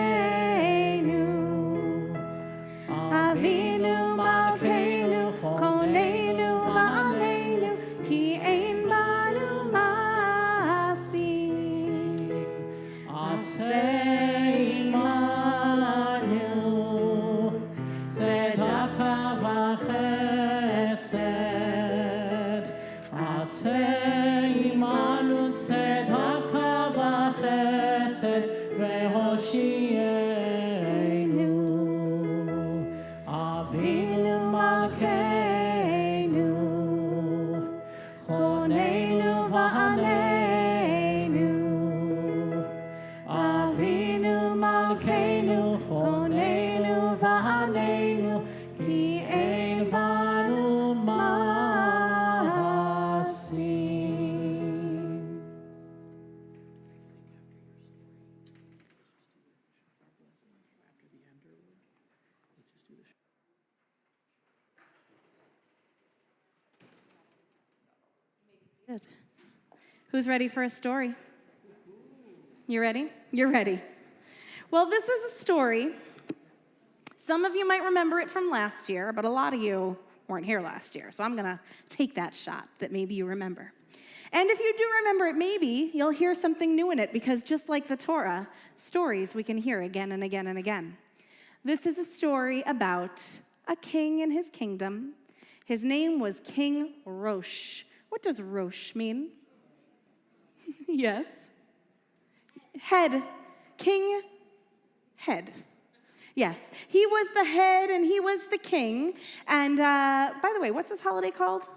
Avinu Malkeinu, Choneinu V'aneinu, Ki ein banu ma'asim. Aseh imanu, tzedaka v'chesed. Aseh imanu, tzedaka v'chesed, ve'hoshienu. Avinu Malkeinu, Choneinu V'aneinu. Avinu Malkeinu, Choneinu V'aneinu, Ki ein banu ma'asim. Good. Who's ready for a story? You ready? You're ready. Well, this is a story. Some of you might remember it from last year, but a lot of you weren't here last year, so I'm going to take that shot that maybe you remember. And if you do remember it, maybe you'll hear something new in it, because just like the Torah, stories we can hear again and again and again. This is a story about a king and his kingdom. His name was King Rosh. What does Rosh mean? Yes. Head. King, head. Yes, he was the head and he was the king. And by the way, what's this holiday called?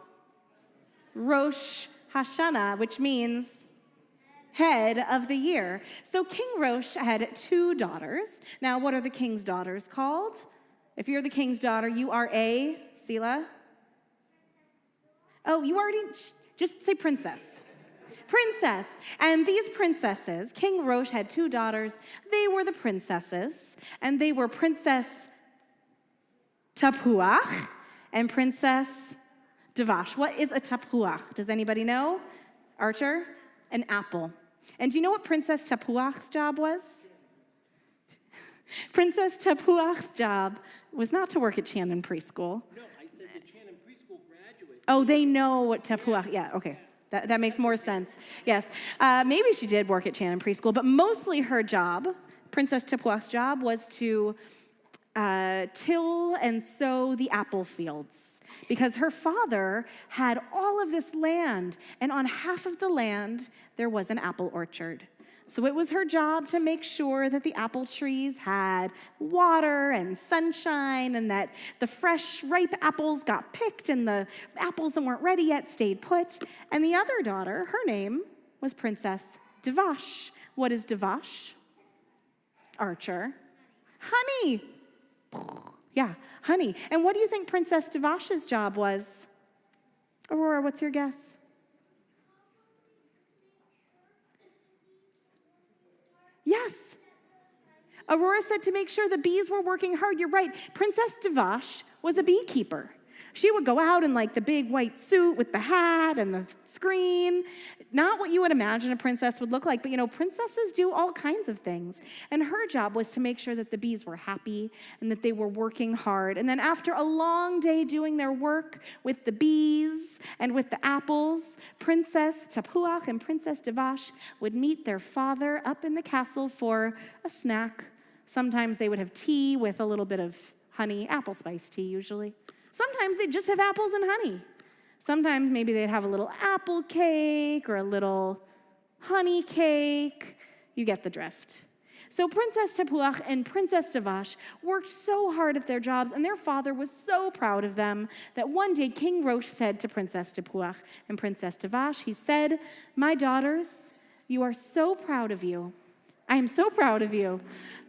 Rosh Hashanah, which means head of the year. So King Rosh had 2 daughters. Now, what are the king's daughters called? If you're the king's daughter, you are a, Sela? Oh, you already, just say princess. Princess. And these princesses, King Rosh had 2 daughters. They were the princesses, and they were Princess Tapuach and Princess Devash. What is a tapuach? Does anybody know? Archer? An apple. And do you know what Princess Tapuach's job was? Princess Tapuach's job was not to work at Shannon Preschool. No, I said the Shannon Preschool graduates. Oh, they know what Tapuach, yeah, okay. That makes more sense. Yes. Maybe she did work at Shannon Preschool, but mostly her job, Princess Tapuach's job, was to till and sow the apple fields, because her father had all of this land, and on half of the land, there was an apple orchard. So it was her job to make sure that the apple trees had water and sunshine, and that the fresh, ripe apples got picked, and the apples that weren't ready yet stayed put. And the other daughter, her name was Princess Devash. What is Devash? Archer. Honey. Yeah, honey. And what do you think Princess Devash's job was? Aurora, what's your guess? Yes. Aurora said to make sure the bees were working hard. You're right. Princess Devash was a beekeeper. She would go out in like the big white suit with the hat and the screen. Not what you would imagine a princess would look like, but you know, princesses do all kinds of things. And her job was to make sure that the bees were happy and that they were working hard. And then after a long day doing their work with the bees and with the apples, Princess Tapuach and Princess Devash would meet their father up in the castle for a snack. Sometimes they would have tea with a little bit of honey, apple spice tea usually. Sometimes they'd just have apples and honey. Sometimes maybe they'd have a little apple cake or a little honey cake. You get the drift. So Princess Tapuach and Princess Davash worked so hard at their jobs, and their father was so proud of them that one day King Rosh said to Princess Tapuach and Princess Davash, he said, "My daughters, you are so proud of you. I am so proud of you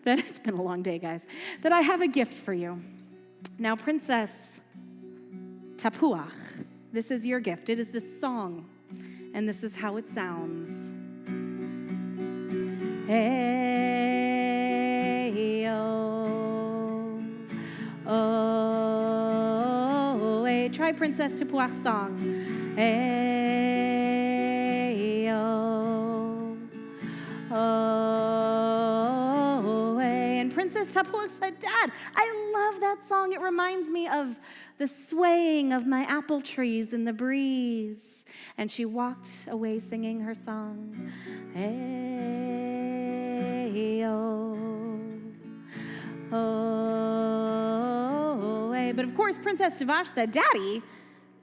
that it's been a long day, guys, that I have a gift for you. Now, Princess Tapuach, this is your gift. It is this song, and this is how it sounds. Hey, oh, oh, hey. Try Princess Tapuach's song. Hey, oh, oh, hey. And Princess Tapuach said, "Dad, I love that song. It reminds me of the swaying of my apple trees in the breeze." And she walked away singing her song. Hey, oh, oh, hey. But of course, Princess Davash said, "Daddy,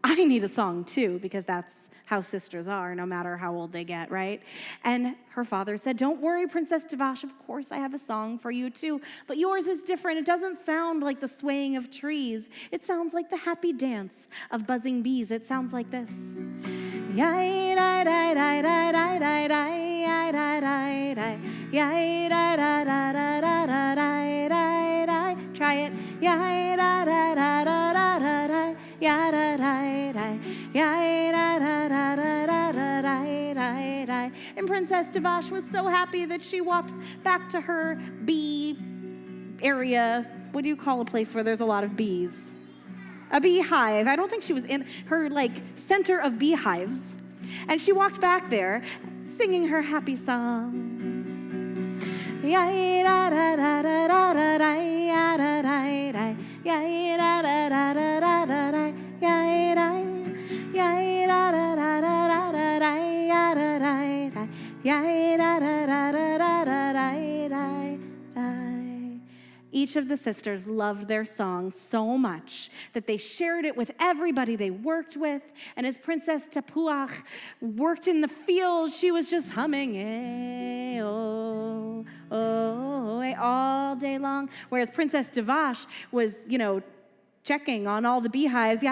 I need a song too," because that's how sisters are, no matter how old they get, right? And her father said, "Don't worry, Princess Davash, of course I have a song for you too, but yours is different. It doesn't sound like the swaying of trees. It sounds like the happy dance of buzzing bees. It sounds like this. Try it. And Princess Davash was so happy that she walked back to her bee area. What do you call a place where there's a lot of bees? A beehive. I don't think she was in her center of beehives. And she walked back there singing her happy song. Each of the sisters loved their song so much that they shared it with everybody they worked with. And as Princess Tapuach worked in the fields, she was just humming, eh, oh, oh, eh, all day long. Whereas Princess Davash was, checking on all the beehives,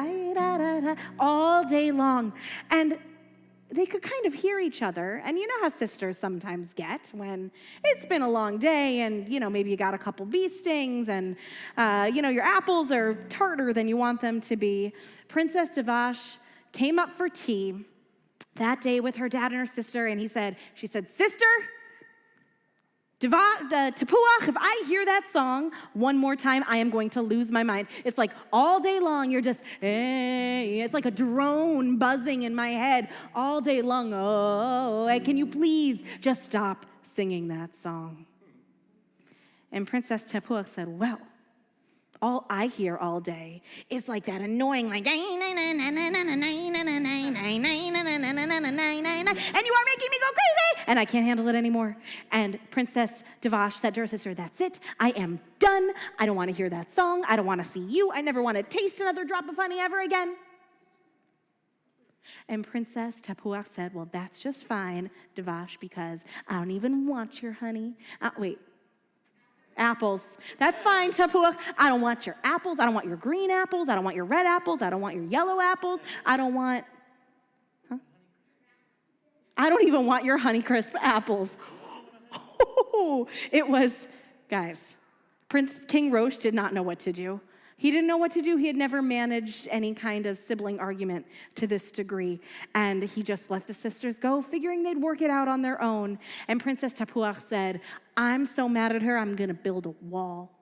all day long. And they could kind of hear each other. And you know how sisters sometimes get when it's been a long day and, maybe you got a couple bee stings and, your apples are tartar than you want them to be. Princess Davash came up for tea that day with her dad and her sister, and she said, "Sister, Tapuach, if I hear that song one more time, I am going to lose my mind. It's like all day long, you're just, it's like a drone buzzing in my head all day long. Oh, can you please just stop singing that song?" And Princess Tapuach said, "Well, all I hear all day is like that annoying, and you are making me go crazy, and I can't handle it anymore." And Princess Davash said to her sister, "That's it, I am done. I don't want to hear that song. I don't want to see you. I never want to taste another drop of honey ever again." And Princess Tapuach said, "Well, that's just fine, Davash, because I don't even want your honey." Apples. That's fine, Tapuach. I don't want your apples. I don't want your green apples. I don't want your red apples. I don't want your yellow apples. I don't even want your Honeycrisp apples. It was, guys, King Rosh did not know what to do. He didn't know what to do. He had never managed any kind of sibling argument to this degree. And he just let the sisters go, figuring they'd work it out on their own. And Princess Tapuach said, "I'm so mad at her, I'm going to build a wall."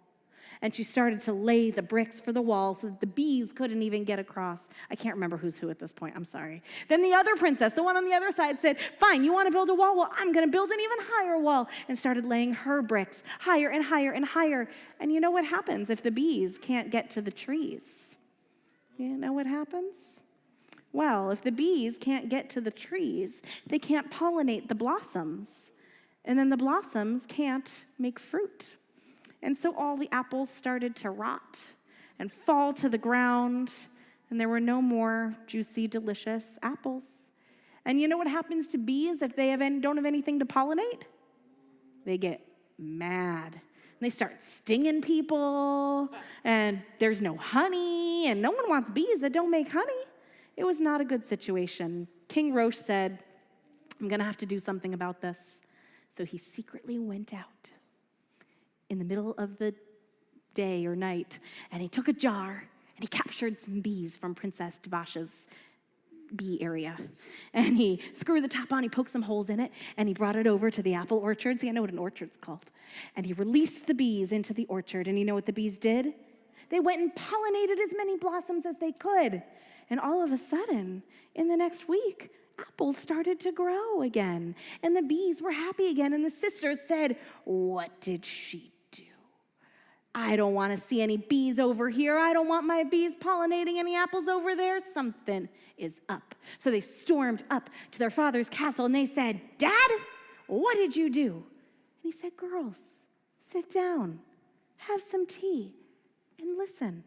And she started to lay the bricks for the wall so that the bees couldn't even get across. I can't remember who's who at this point. I'm sorry. Then the other princess, the one on the other side, said, "Fine, you want to build a wall? Well, I'm going to build an even higher wall," and started laying her bricks higher and higher and higher. And you know what happens if the bees can't get to the trees? You know what happens? Well, if the bees can't get to the trees, they can't pollinate the blossoms. And then the blossoms can't make fruit. And so all the apples started to rot and fall to the ground, and there were no more juicy, delicious apples. And you know what happens to bees if they don't have anything to pollinate? They get mad. And they start stinging people, and there's no honey, and no one wants bees that don't make honey. It was not a good situation. King Rosh said, I'm going to have to do something about this. So he secretly went out in the middle of the day or night, and he took a jar, and he captured some bees from Princess Devash's bee area. And he screwed the top on, he poked some holes in it, and he brought it over to the apple orchard. See, I know what an orchard's called. And he released the bees into the orchard, and you know what the bees did? They went and pollinated as many blossoms as they could. And all of a sudden, in the next week, apples started to grow again, and the bees were happy again. And the sisters said, what did she do? I don't want to see any bees over here. I don't want my bees pollinating any apples over there. Something is up. So they stormed up to their father's castle, and they said, Dad, what did you do? And he said, girls, sit down, have some tea, and listen.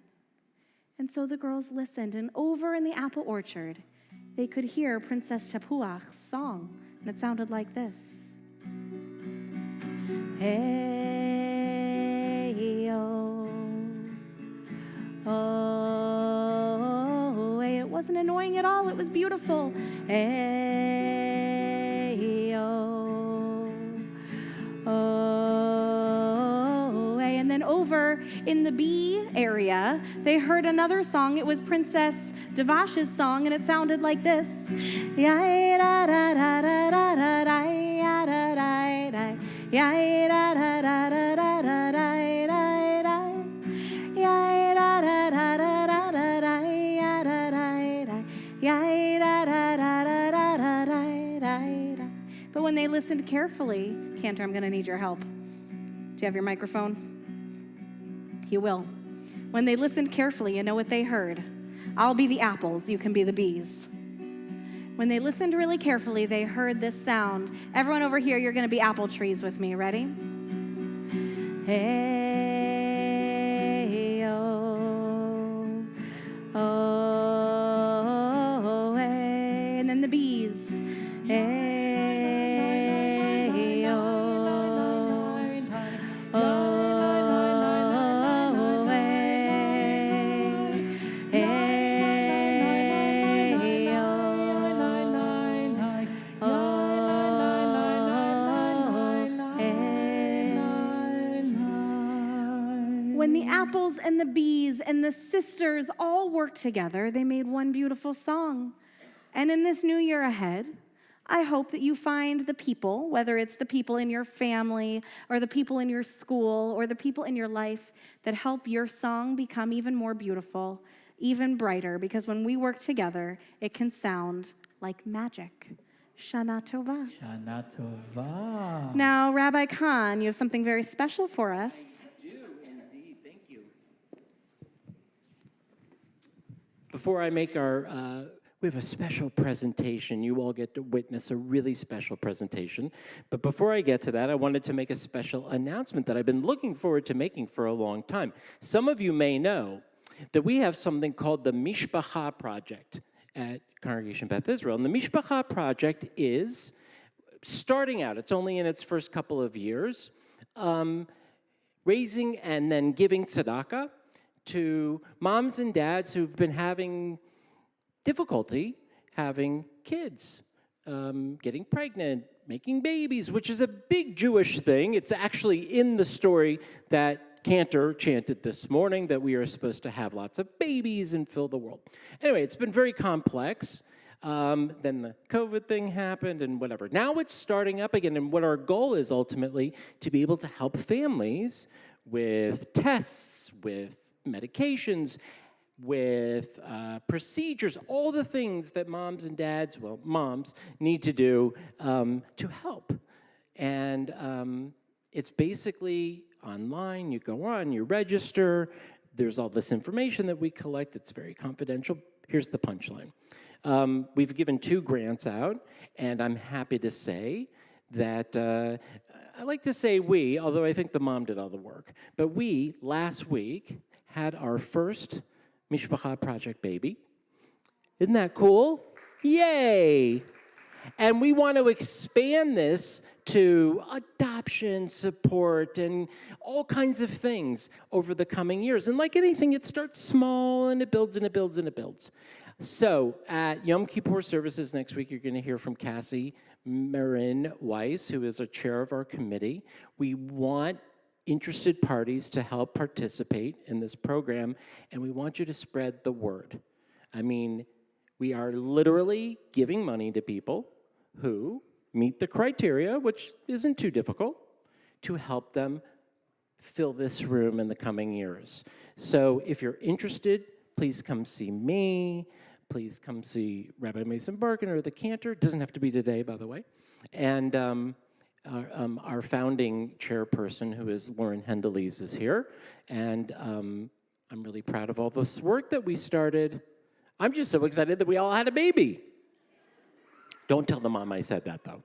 And so the girls listened, and over in the apple orchard, they could hear Princess Tapuach's song, and it sounded like this. Hey, oh, oh, hey. It wasn't annoying at all, it was beautiful. Hey, oh, oh, hey. And then over in the bee area, they heard another song. It was Princess Devash's song, and it sounded like this. But when they listened carefully, Cantor, I'm going to need your help. Do you have your microphone? You will. When they listened carefully, you know what they heard? I'll be the apples, you can be the bees. When they listened really carefully, they heard this sound. Everyone over here, you're going to be apple trees with me. Ready? Hey, oh, oh, hey. And then the bees. Hey, oh, oh. When the apples and the bees and the sisters all worked together, they made one beautiful song. And in this new year ahead, I hope that you find the people, whether it's the people in your family or the people in your school or the people in your life, that help your song become even more beautiful, even brighter, because when we work together, it can sound like magic. Shana Tova. Shana Tova. Now, Rabbi Khan, you have something very special for us. Before I make we have a special presentation. You all get to witness a really special presentation. But before I get to that, I wanted to make a special announcement that I've been looking forward to making for a long time. Some of you may know that we have something called the Mishpacha Project at Congregation Beth Israel. And the Mishpacha Project is starting out. It's only in its first couple of years, raising and then giving tzedakah to moms and dads who've been having difficulty having kids, getting pregnant, making babies, which is a big Jewish thing. It's actually in the story that Cantor chanted this morning, that we are supposed to have lots of babies and fill the world. Anyway, it's been very complex. Then the COVID thing happened and whatever. Now it's starting up again, and what our goal is ultimately to be able to help families with tests, with medications, with procedures, all the things that moms and dads, well, moms, need to do to help. And it's basically online. You go on, you register. There's all this information that we collect. It's very confidential. Here's the punchline. We've given 2 grants out, and I'm happy to say that I like to say we, although I think the mom did all the work, but we, last week, had our first Mishpacha Project baby. Isn't that cool? Yay! And we want to expand this to adoption support and all kinds of things over the coming years. And like anything, it starts small and it builds and it builds and it builds. So at Yom Kippur services next week, you're going to hear from Cassie Marin Weiss, who is a chair of our committee. We want interested parties to help participate in this program, and we want you to spread the word. I mean, we are literally giving money to people who meet the criteria, which isn't too difficult, to help them fill this room in the coming years. So if you're interested, please come see me. Please come see Rabbi Mason Barkin or the cantor. It doesn't have to be today, by the way. And our founding chairperson, who is Lauren Hendeles, is here. And I'm really proud of all this work that we started. I'm just so excited that we all had a baby. Don't tell the mom I said that, though.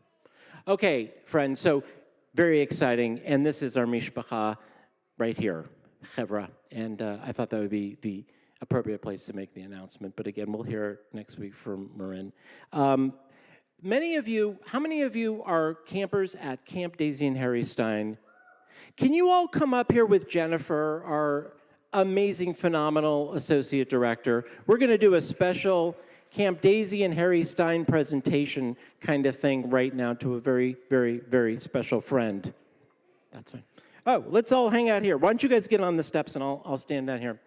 Okay, friends, so very exciting. And this is our mishpacha right here, Chevra. And I thought that would be the appropriate place to make the announcement. But again, we'll hear next week from Marin. Many of you, how many of you are campers at Camp Daisy and Harry Stein? Can you all come up here with Jennifer, our amazing, phenomenal associate director? We're going to do a special Camp Daisy and Harry Stein presentation kind of thing right now to a very, very, very special friend. That's fine. Oh, let's all hang out here. Why don't you guys get on the steps and I'll stand down here.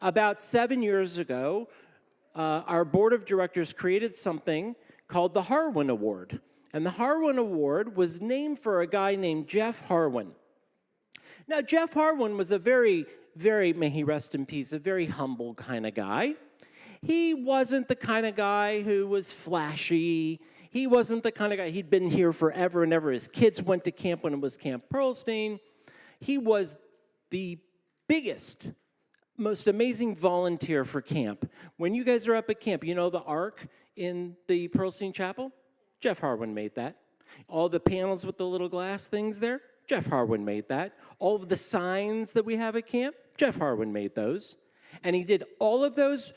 About 7 years ago, our board of directors created something called the Harwin Award. And the Harwin Award was named for a guy named Jeff Harwin. Now, Jeff Harwin was a very, may he rest in peace, a very humble kind of guy. He wasn't the kind of guy who was flashy. He wasn't the kind of guy, he'd been here forever and ever. His kids went to camp when it was Camp Pearlstein. He was the biggest, most amazing volunteer for camp. When you guys are up at camp, you know the ark in the Pearlstein Chapel? Jeff Harwin made that. All the panels with the little glass things there? Jeff Harwin made that. All of the signs that we have at camp? Jeff Harwin made those. And he did all of those.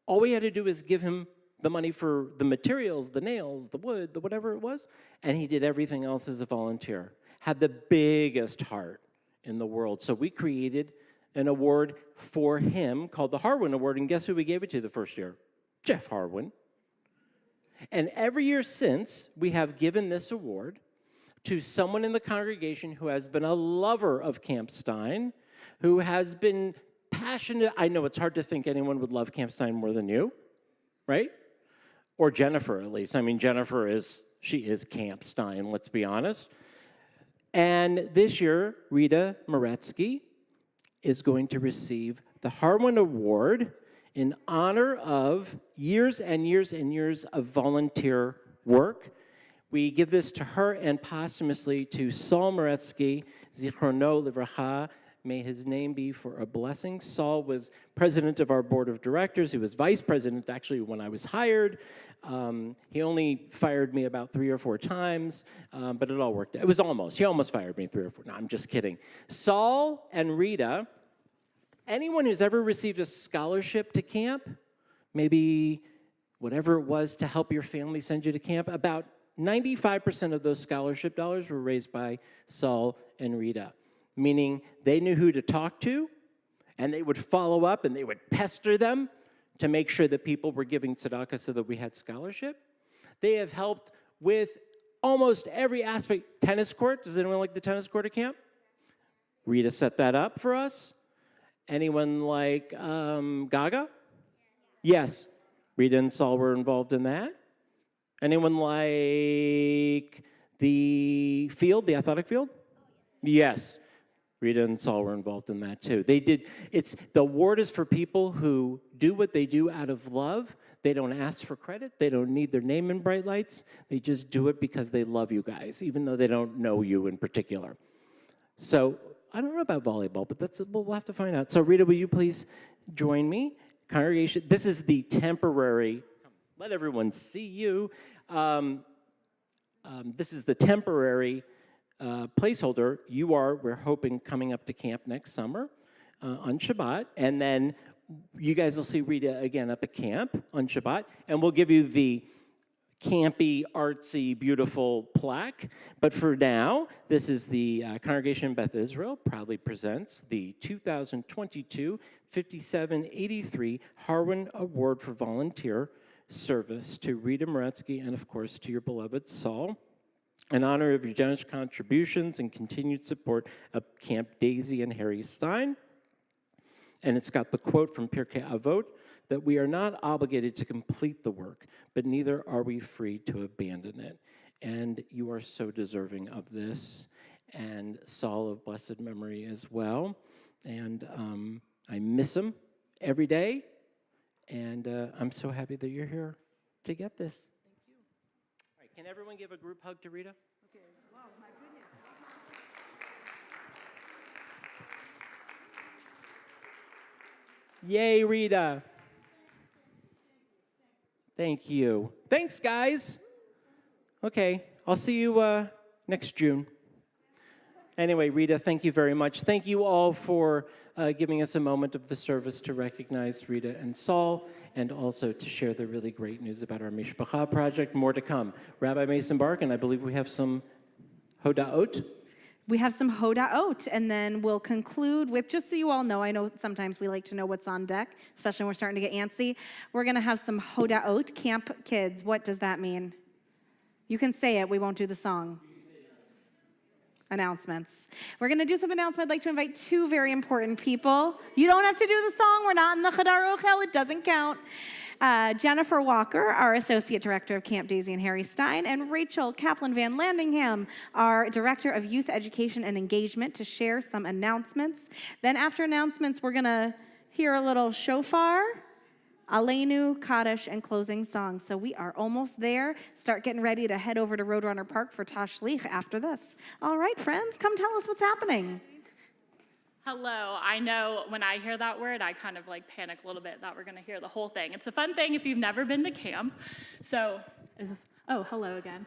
All we had to do was give him the money for the materials, the nails, the wood, the whatever it was, and he did everything else as a volunteer. Had the biggest heart in the world. So we created an award for him called the Harwin Award, and guess who we gave it to the first year? Jeff Harwin. And every year since, we have given this award to someone in the congregation who has been a lover of Camp Stein, who has been passionate. I know it's hard to think anyone would love Camp Stein more than you, right? Or Jennifer, at least. I mean, Jennifer she is Camp Stein, let's be honest. And this year, Rita Moretsky is going to receive the Harwin Award in honor of years and years and years of volunteer work. We give this to her and posthumously to Saul Moretsky, Zichrono Livracha. May his name be for a blessing. Saul was president of our board of directors. He was vice president, actually, when I was hired. He only fired me about 3 or 4 times, but it all worked out. It was almost. He almost fired me 3 or 4. No, I'm just kidding. Saul and Rita, anyone who's ever received a scholarship to camp, maybe whatever it was to help your family send you to camp, about 95% of those scholarship dollars were raised by Saul and Rita, meaning they knew who to talk to, and they would follow up, and they would pester them to make sure that people were giving tzedakah so that we had scholarship. They have helped with almost every aspect. Tennis court, does anyone like the tennis court at camp? Rita set that up for us. Anyone like Gaga? Yes. Rita and Saul were involved in that. Anyone like the field, the athletic field? Yes. Rita and Saul were involved in that too. The award is for people who do what they do out of love. They don't ask for credit. They don't need their name in bright lights. They just do it because they love you guys, even though they don't know you in particular. So I don't know about volleyball, but we'll have to find out. So Rita, will you please join me? Congregation, this is the temporary, let everyone see you. This is the temporary placeholder. We're hoping, coming up to camp next summer on Shabbat. And then you guys will see Rita again up at camp on Shabbat. And we'll give you the campy, artsy, beautiful plaque. But for now, this is the Congregation Beth Israel proudly presents the 2022 5783 Harwin Award for Volunteer Service to Rita Moretsky and, of course, to your beloved Saul, in honor of your generous contributions and continued support of Camp Daisy and Harry Stein. And it's got the quote from Pirkei Avot that we are not obligated to complete the work, but neither are we free to abandon it. And you are so deserving of this, and Saul of blessed memory as well. And I miss him every day, and I'm so happy that you're here to get this. Thank you. All right, can everyone give a group hug to Rita? Okay. Wow, my goodness. Yay, Rita. Thank you. Thanks, guys. Okay, I'll see you next June. Anyway, Rita, thank you very much. Thank you all for giving us a moment of the service to recognize Rita and Saul, and also to share the really great news about our Mishpacha project. More to come. Rabbi Mason Bark, and I believe we have some Hodaot. We have some Hodaot, and then we'll conclude with, just so you all know, I know sometimes we like to know what's on deck, especially when we're starting to get antsy. We're going to have some Hodaot. Camp kids, what does that mean? You can say it. We won't do the song. Announcements. We're going to do some announcements. I'd like to invite two very important people. You don't have to do the song. We're not in the Chadar Ochel. It doesn't count. Jennifer Walker, our Associate Director of Camp Daisy and Harry Stein, and Rachel Kaplan Van Landingham, our Director of Youth Education and Engagement, to share some announcements. Then after announcements, we're going to hear a little shofar, Aleinu, Kaddish, and closing songs. So we are almost there. Start getting ready to head over to Roadrunner Park for Tashlich after this. All right, friends, come tell us what's happening. Hello. I know when I hear that word, I kind of like panic a little bit that we're going to hear the whole thing. It's a fun thing if you've never been to camp. Hello again.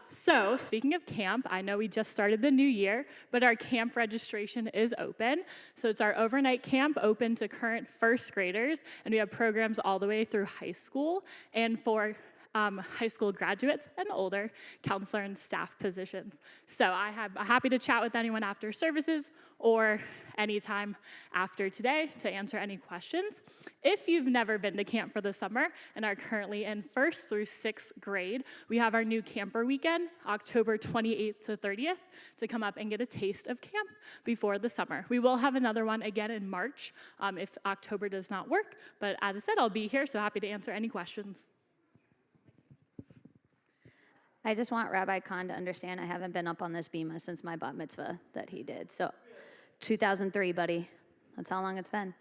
So speaking of camp, I know we just started the new year, but our camp registration is open. So it's our overnight camp open to current first graders, and we have programs all the way through high school and for high school graduates and older, counselor and staff positions. So I'm happy to chat with anyone after services or anytime after today to answer any questions. If you've never been to camp for the summer and are currently in 1st through 6th grade, we have our new camper weekend, October 28th to 30th, to come up and get a taste of camp before the summer. We will have another one again in March if October does not work, but as I said, I'll be here, so happy to answer any questions. I just want Rabbi Khan to understand I haven't been up on this bima since my bat mitzvah that he did. So 2003, buddy. That's how long it's been.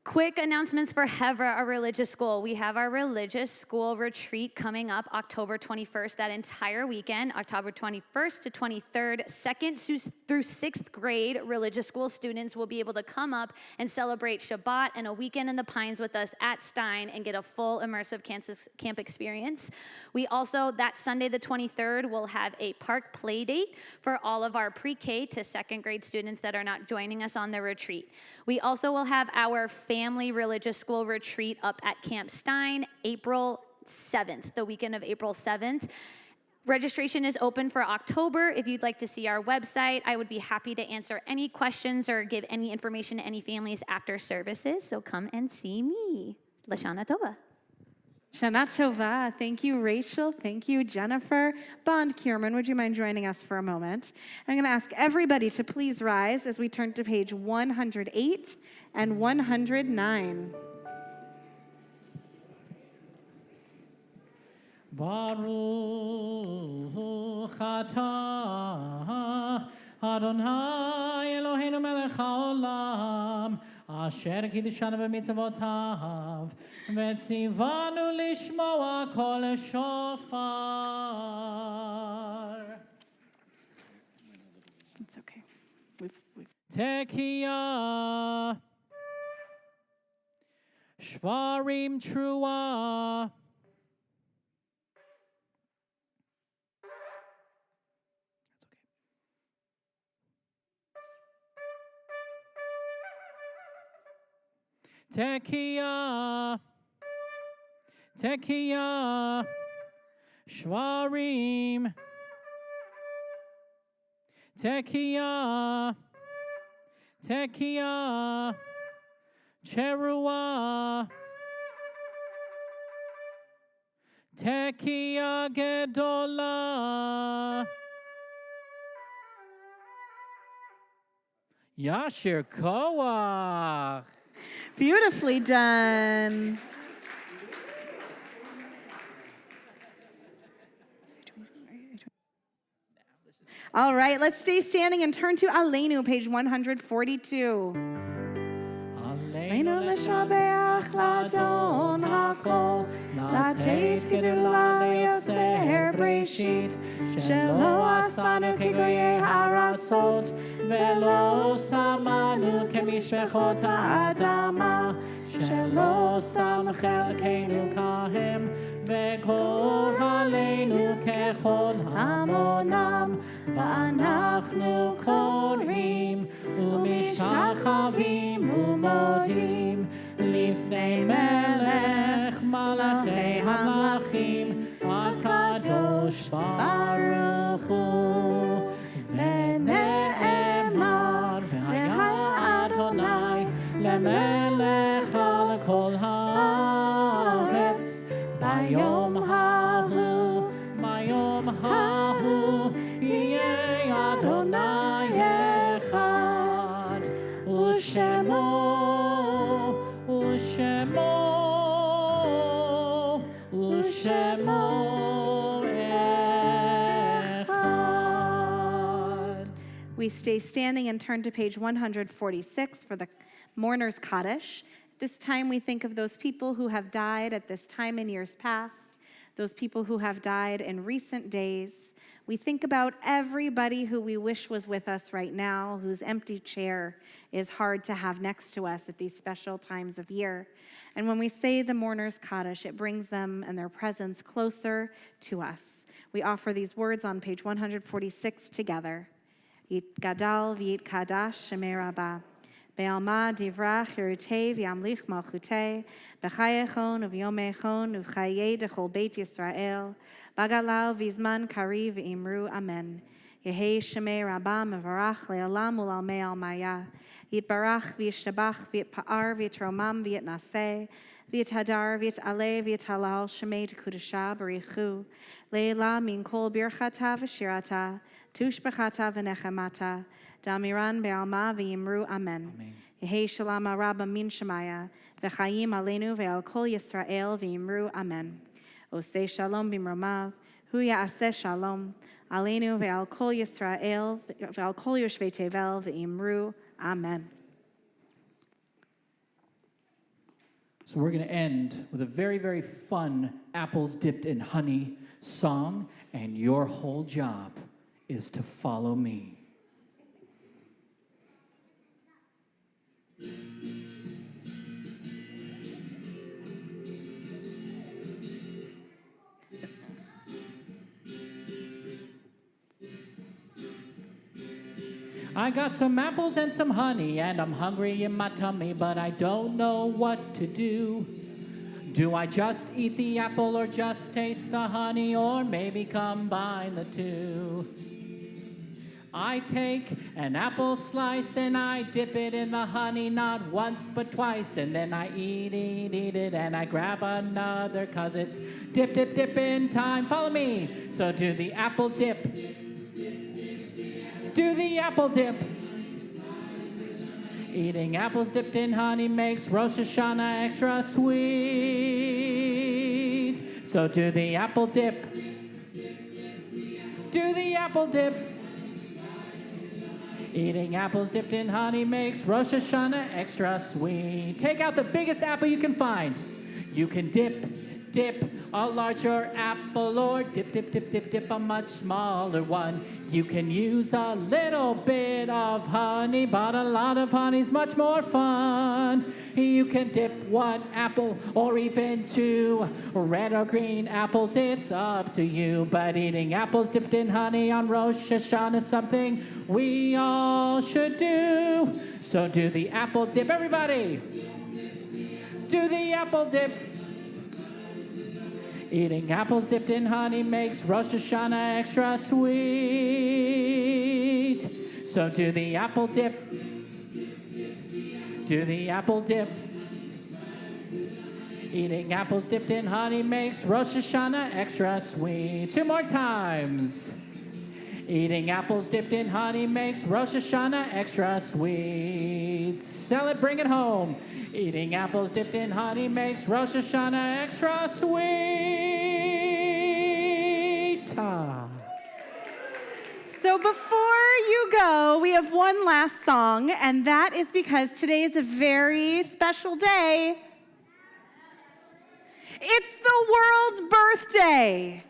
Quick announcements for Hevra, our religious school. We have our religious school retreat coming up October 21st, that entire weekend, October 21st to 23rd. 2nd through 6th grade religious school students will be able to come up and celebrate Shabbat and a weekend in the Pines with us at Stein and get a full immersive camp experience. We also, that Sunday the 23rd, will have a park play date for all of our pre-K to 2nd grade students that are not joining us on the retreat. We also will have our family religious school retreat up at Camp Stein, April 7th, the weekend of April 7th. Registration is open for October. If you'd like to see our website, I would be happy to answer any questions or give any information to any families after services. So come and see me. Lashana Tova. Shana Tova. Thank you, Rachel. Thank you, Jennifer. Bond Kierman, would you mind joining us for a moment? I'm going to ask everybody to please rise as we turn to page 108 and 109. Baruch atah Adonai Eloheinu melech haolam asher kiddushanu b'mitzvotav v'tzivanu lishmoa kol shofar. It's okay. We've Tekiah Shvarim Trua. Tekiah, Tekiah, Shvarim. Tekiah. Tekiah. Cheruah. Kehilah Kedoshah. Yashir Koach. Beautifully done. All right, let's stay standing and turn to Aleinu, page 142. Aleinu l'shabeach l'adon hakol, l'ateit gedula liotzer breshit, shelo asanu kegoyei haratzot, velo samanu kemishpechot ha'adama, shelo sam chelkeinu kahem, vekol aleinu kechol hamonam, ואנחנו קוראים ומשתחווים ומודים לפני מלך מלכי המלכים הקדוש ברוך הוא. ונאמר והיה אדוני למלך על כל הארץ ביום ההוא יהיה אדוני אחד ושמו אחד. We stay standing and turn to page 146 for the Mourner's Kaddish. This time we think of those people who have died at this time in years past, those people who have died in recent days. We think about everybody who we wish was with us right now, whose empty chair is hard to have next to us at these special times of year. And when we say the Mourner's Kaddish, it brings them and their presence closer to us. We offer these words on page 146 together. Yit gadal v'yit kadash shemei rabbah. Be'alma divrach yerutei v'yamlich malchutei, b'chayechon u'v'yomechon u'v'chayei dechol beit Yisrael, bagalau v'zman kari v'imru amen. Yehei shemei rabbah mevarach le'olam u'lalmei almaya, yitbarach v'yishtabach v'yitpa'ar v'yitromam v'yitnaseh, v'yithadar v'yit'aleh v'yithalal shemei Kedoshah b'richu, le'ela min kol birchata v'shirata, tushbechata v'nechemata, Damiran be'alma v'yimru amen. Yehei shalom rabba min shemaya, v'chayim aleinu ve'al kol Yisrael v'yimru amen. Osei shalom b'mromav, hu ya'aseh shalom, aleinu ve'al kol Yisrael, ve'al kol yoshvei tevel v'yimru amen. So we're going to end with a very, very fun apples dipped in honey song, and your whole job is to follow me. I got some apples and some honey, and I'm hungry in my tummy, but I don't know what to do. Do I just eat the apple or just taste the honey, or maybe combine the two? I take an apple slice and I dip it in the honey, not once but twice, and then I eat it, and I grab another, 'cause it's dip, dip, dip in time. Follow me. So do the apple dip. Do the apple dip. Eating apples dipped in honey makes Rosh Hashanah extra sweet. So do the apple dip. Do the apple dip. Eating apples dipped in honey makes Rosh Hashanah extra sweet. Take out the biggest apple you can find. You can dip a larger apple, or dip a much smaller one. You can use a little bit of honey, but a lot of honey's much more fun. You can dip one apple or even two, red or green apples, it's up to you. But eating apples dipped in honey on Rosh Hashanah is something we all should do. So do the apple dip, everybody. Do the apple dip. Eating apples dipped in honey makes Rosh Hashanah extra sweet. So do the apple dip. Do the apple dip. Eating apples dipped in honey makes Rosh Hashanah extra sweet. 2 more times. Eating apples dipped in honey makes Rosh Hashanah extra sweet. Sell it, bring it home. Eating apples dipped in honey makes Rosh Hashanah extra sweet. So before you go, we have one last song, and that is because today is a very special day. It's the world's birthday.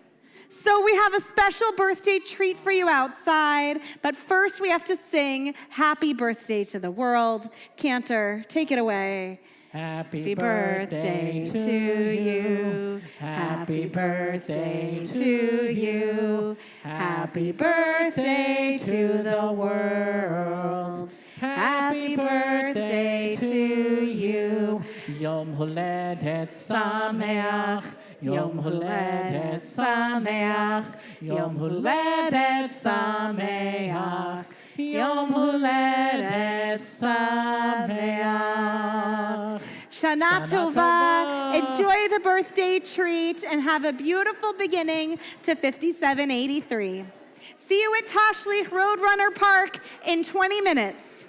So we have a special birthday treat for you outside, but first we have to sing Happy Birthday to the World. Cantor, take it away. Happy birthday to you. Happy birthday to you. Happy birthday to the world. Happy birthday to you. Yom Holedet Sameach. Yom Holedet Sameach. Yom Holedet Sameach. Yom Holedet Sameach. Shana Tova. Enjoy the birthday treat and have a beautiful beginning to 5783. See you at Tashlich Roadrunner Park in 20 minutes.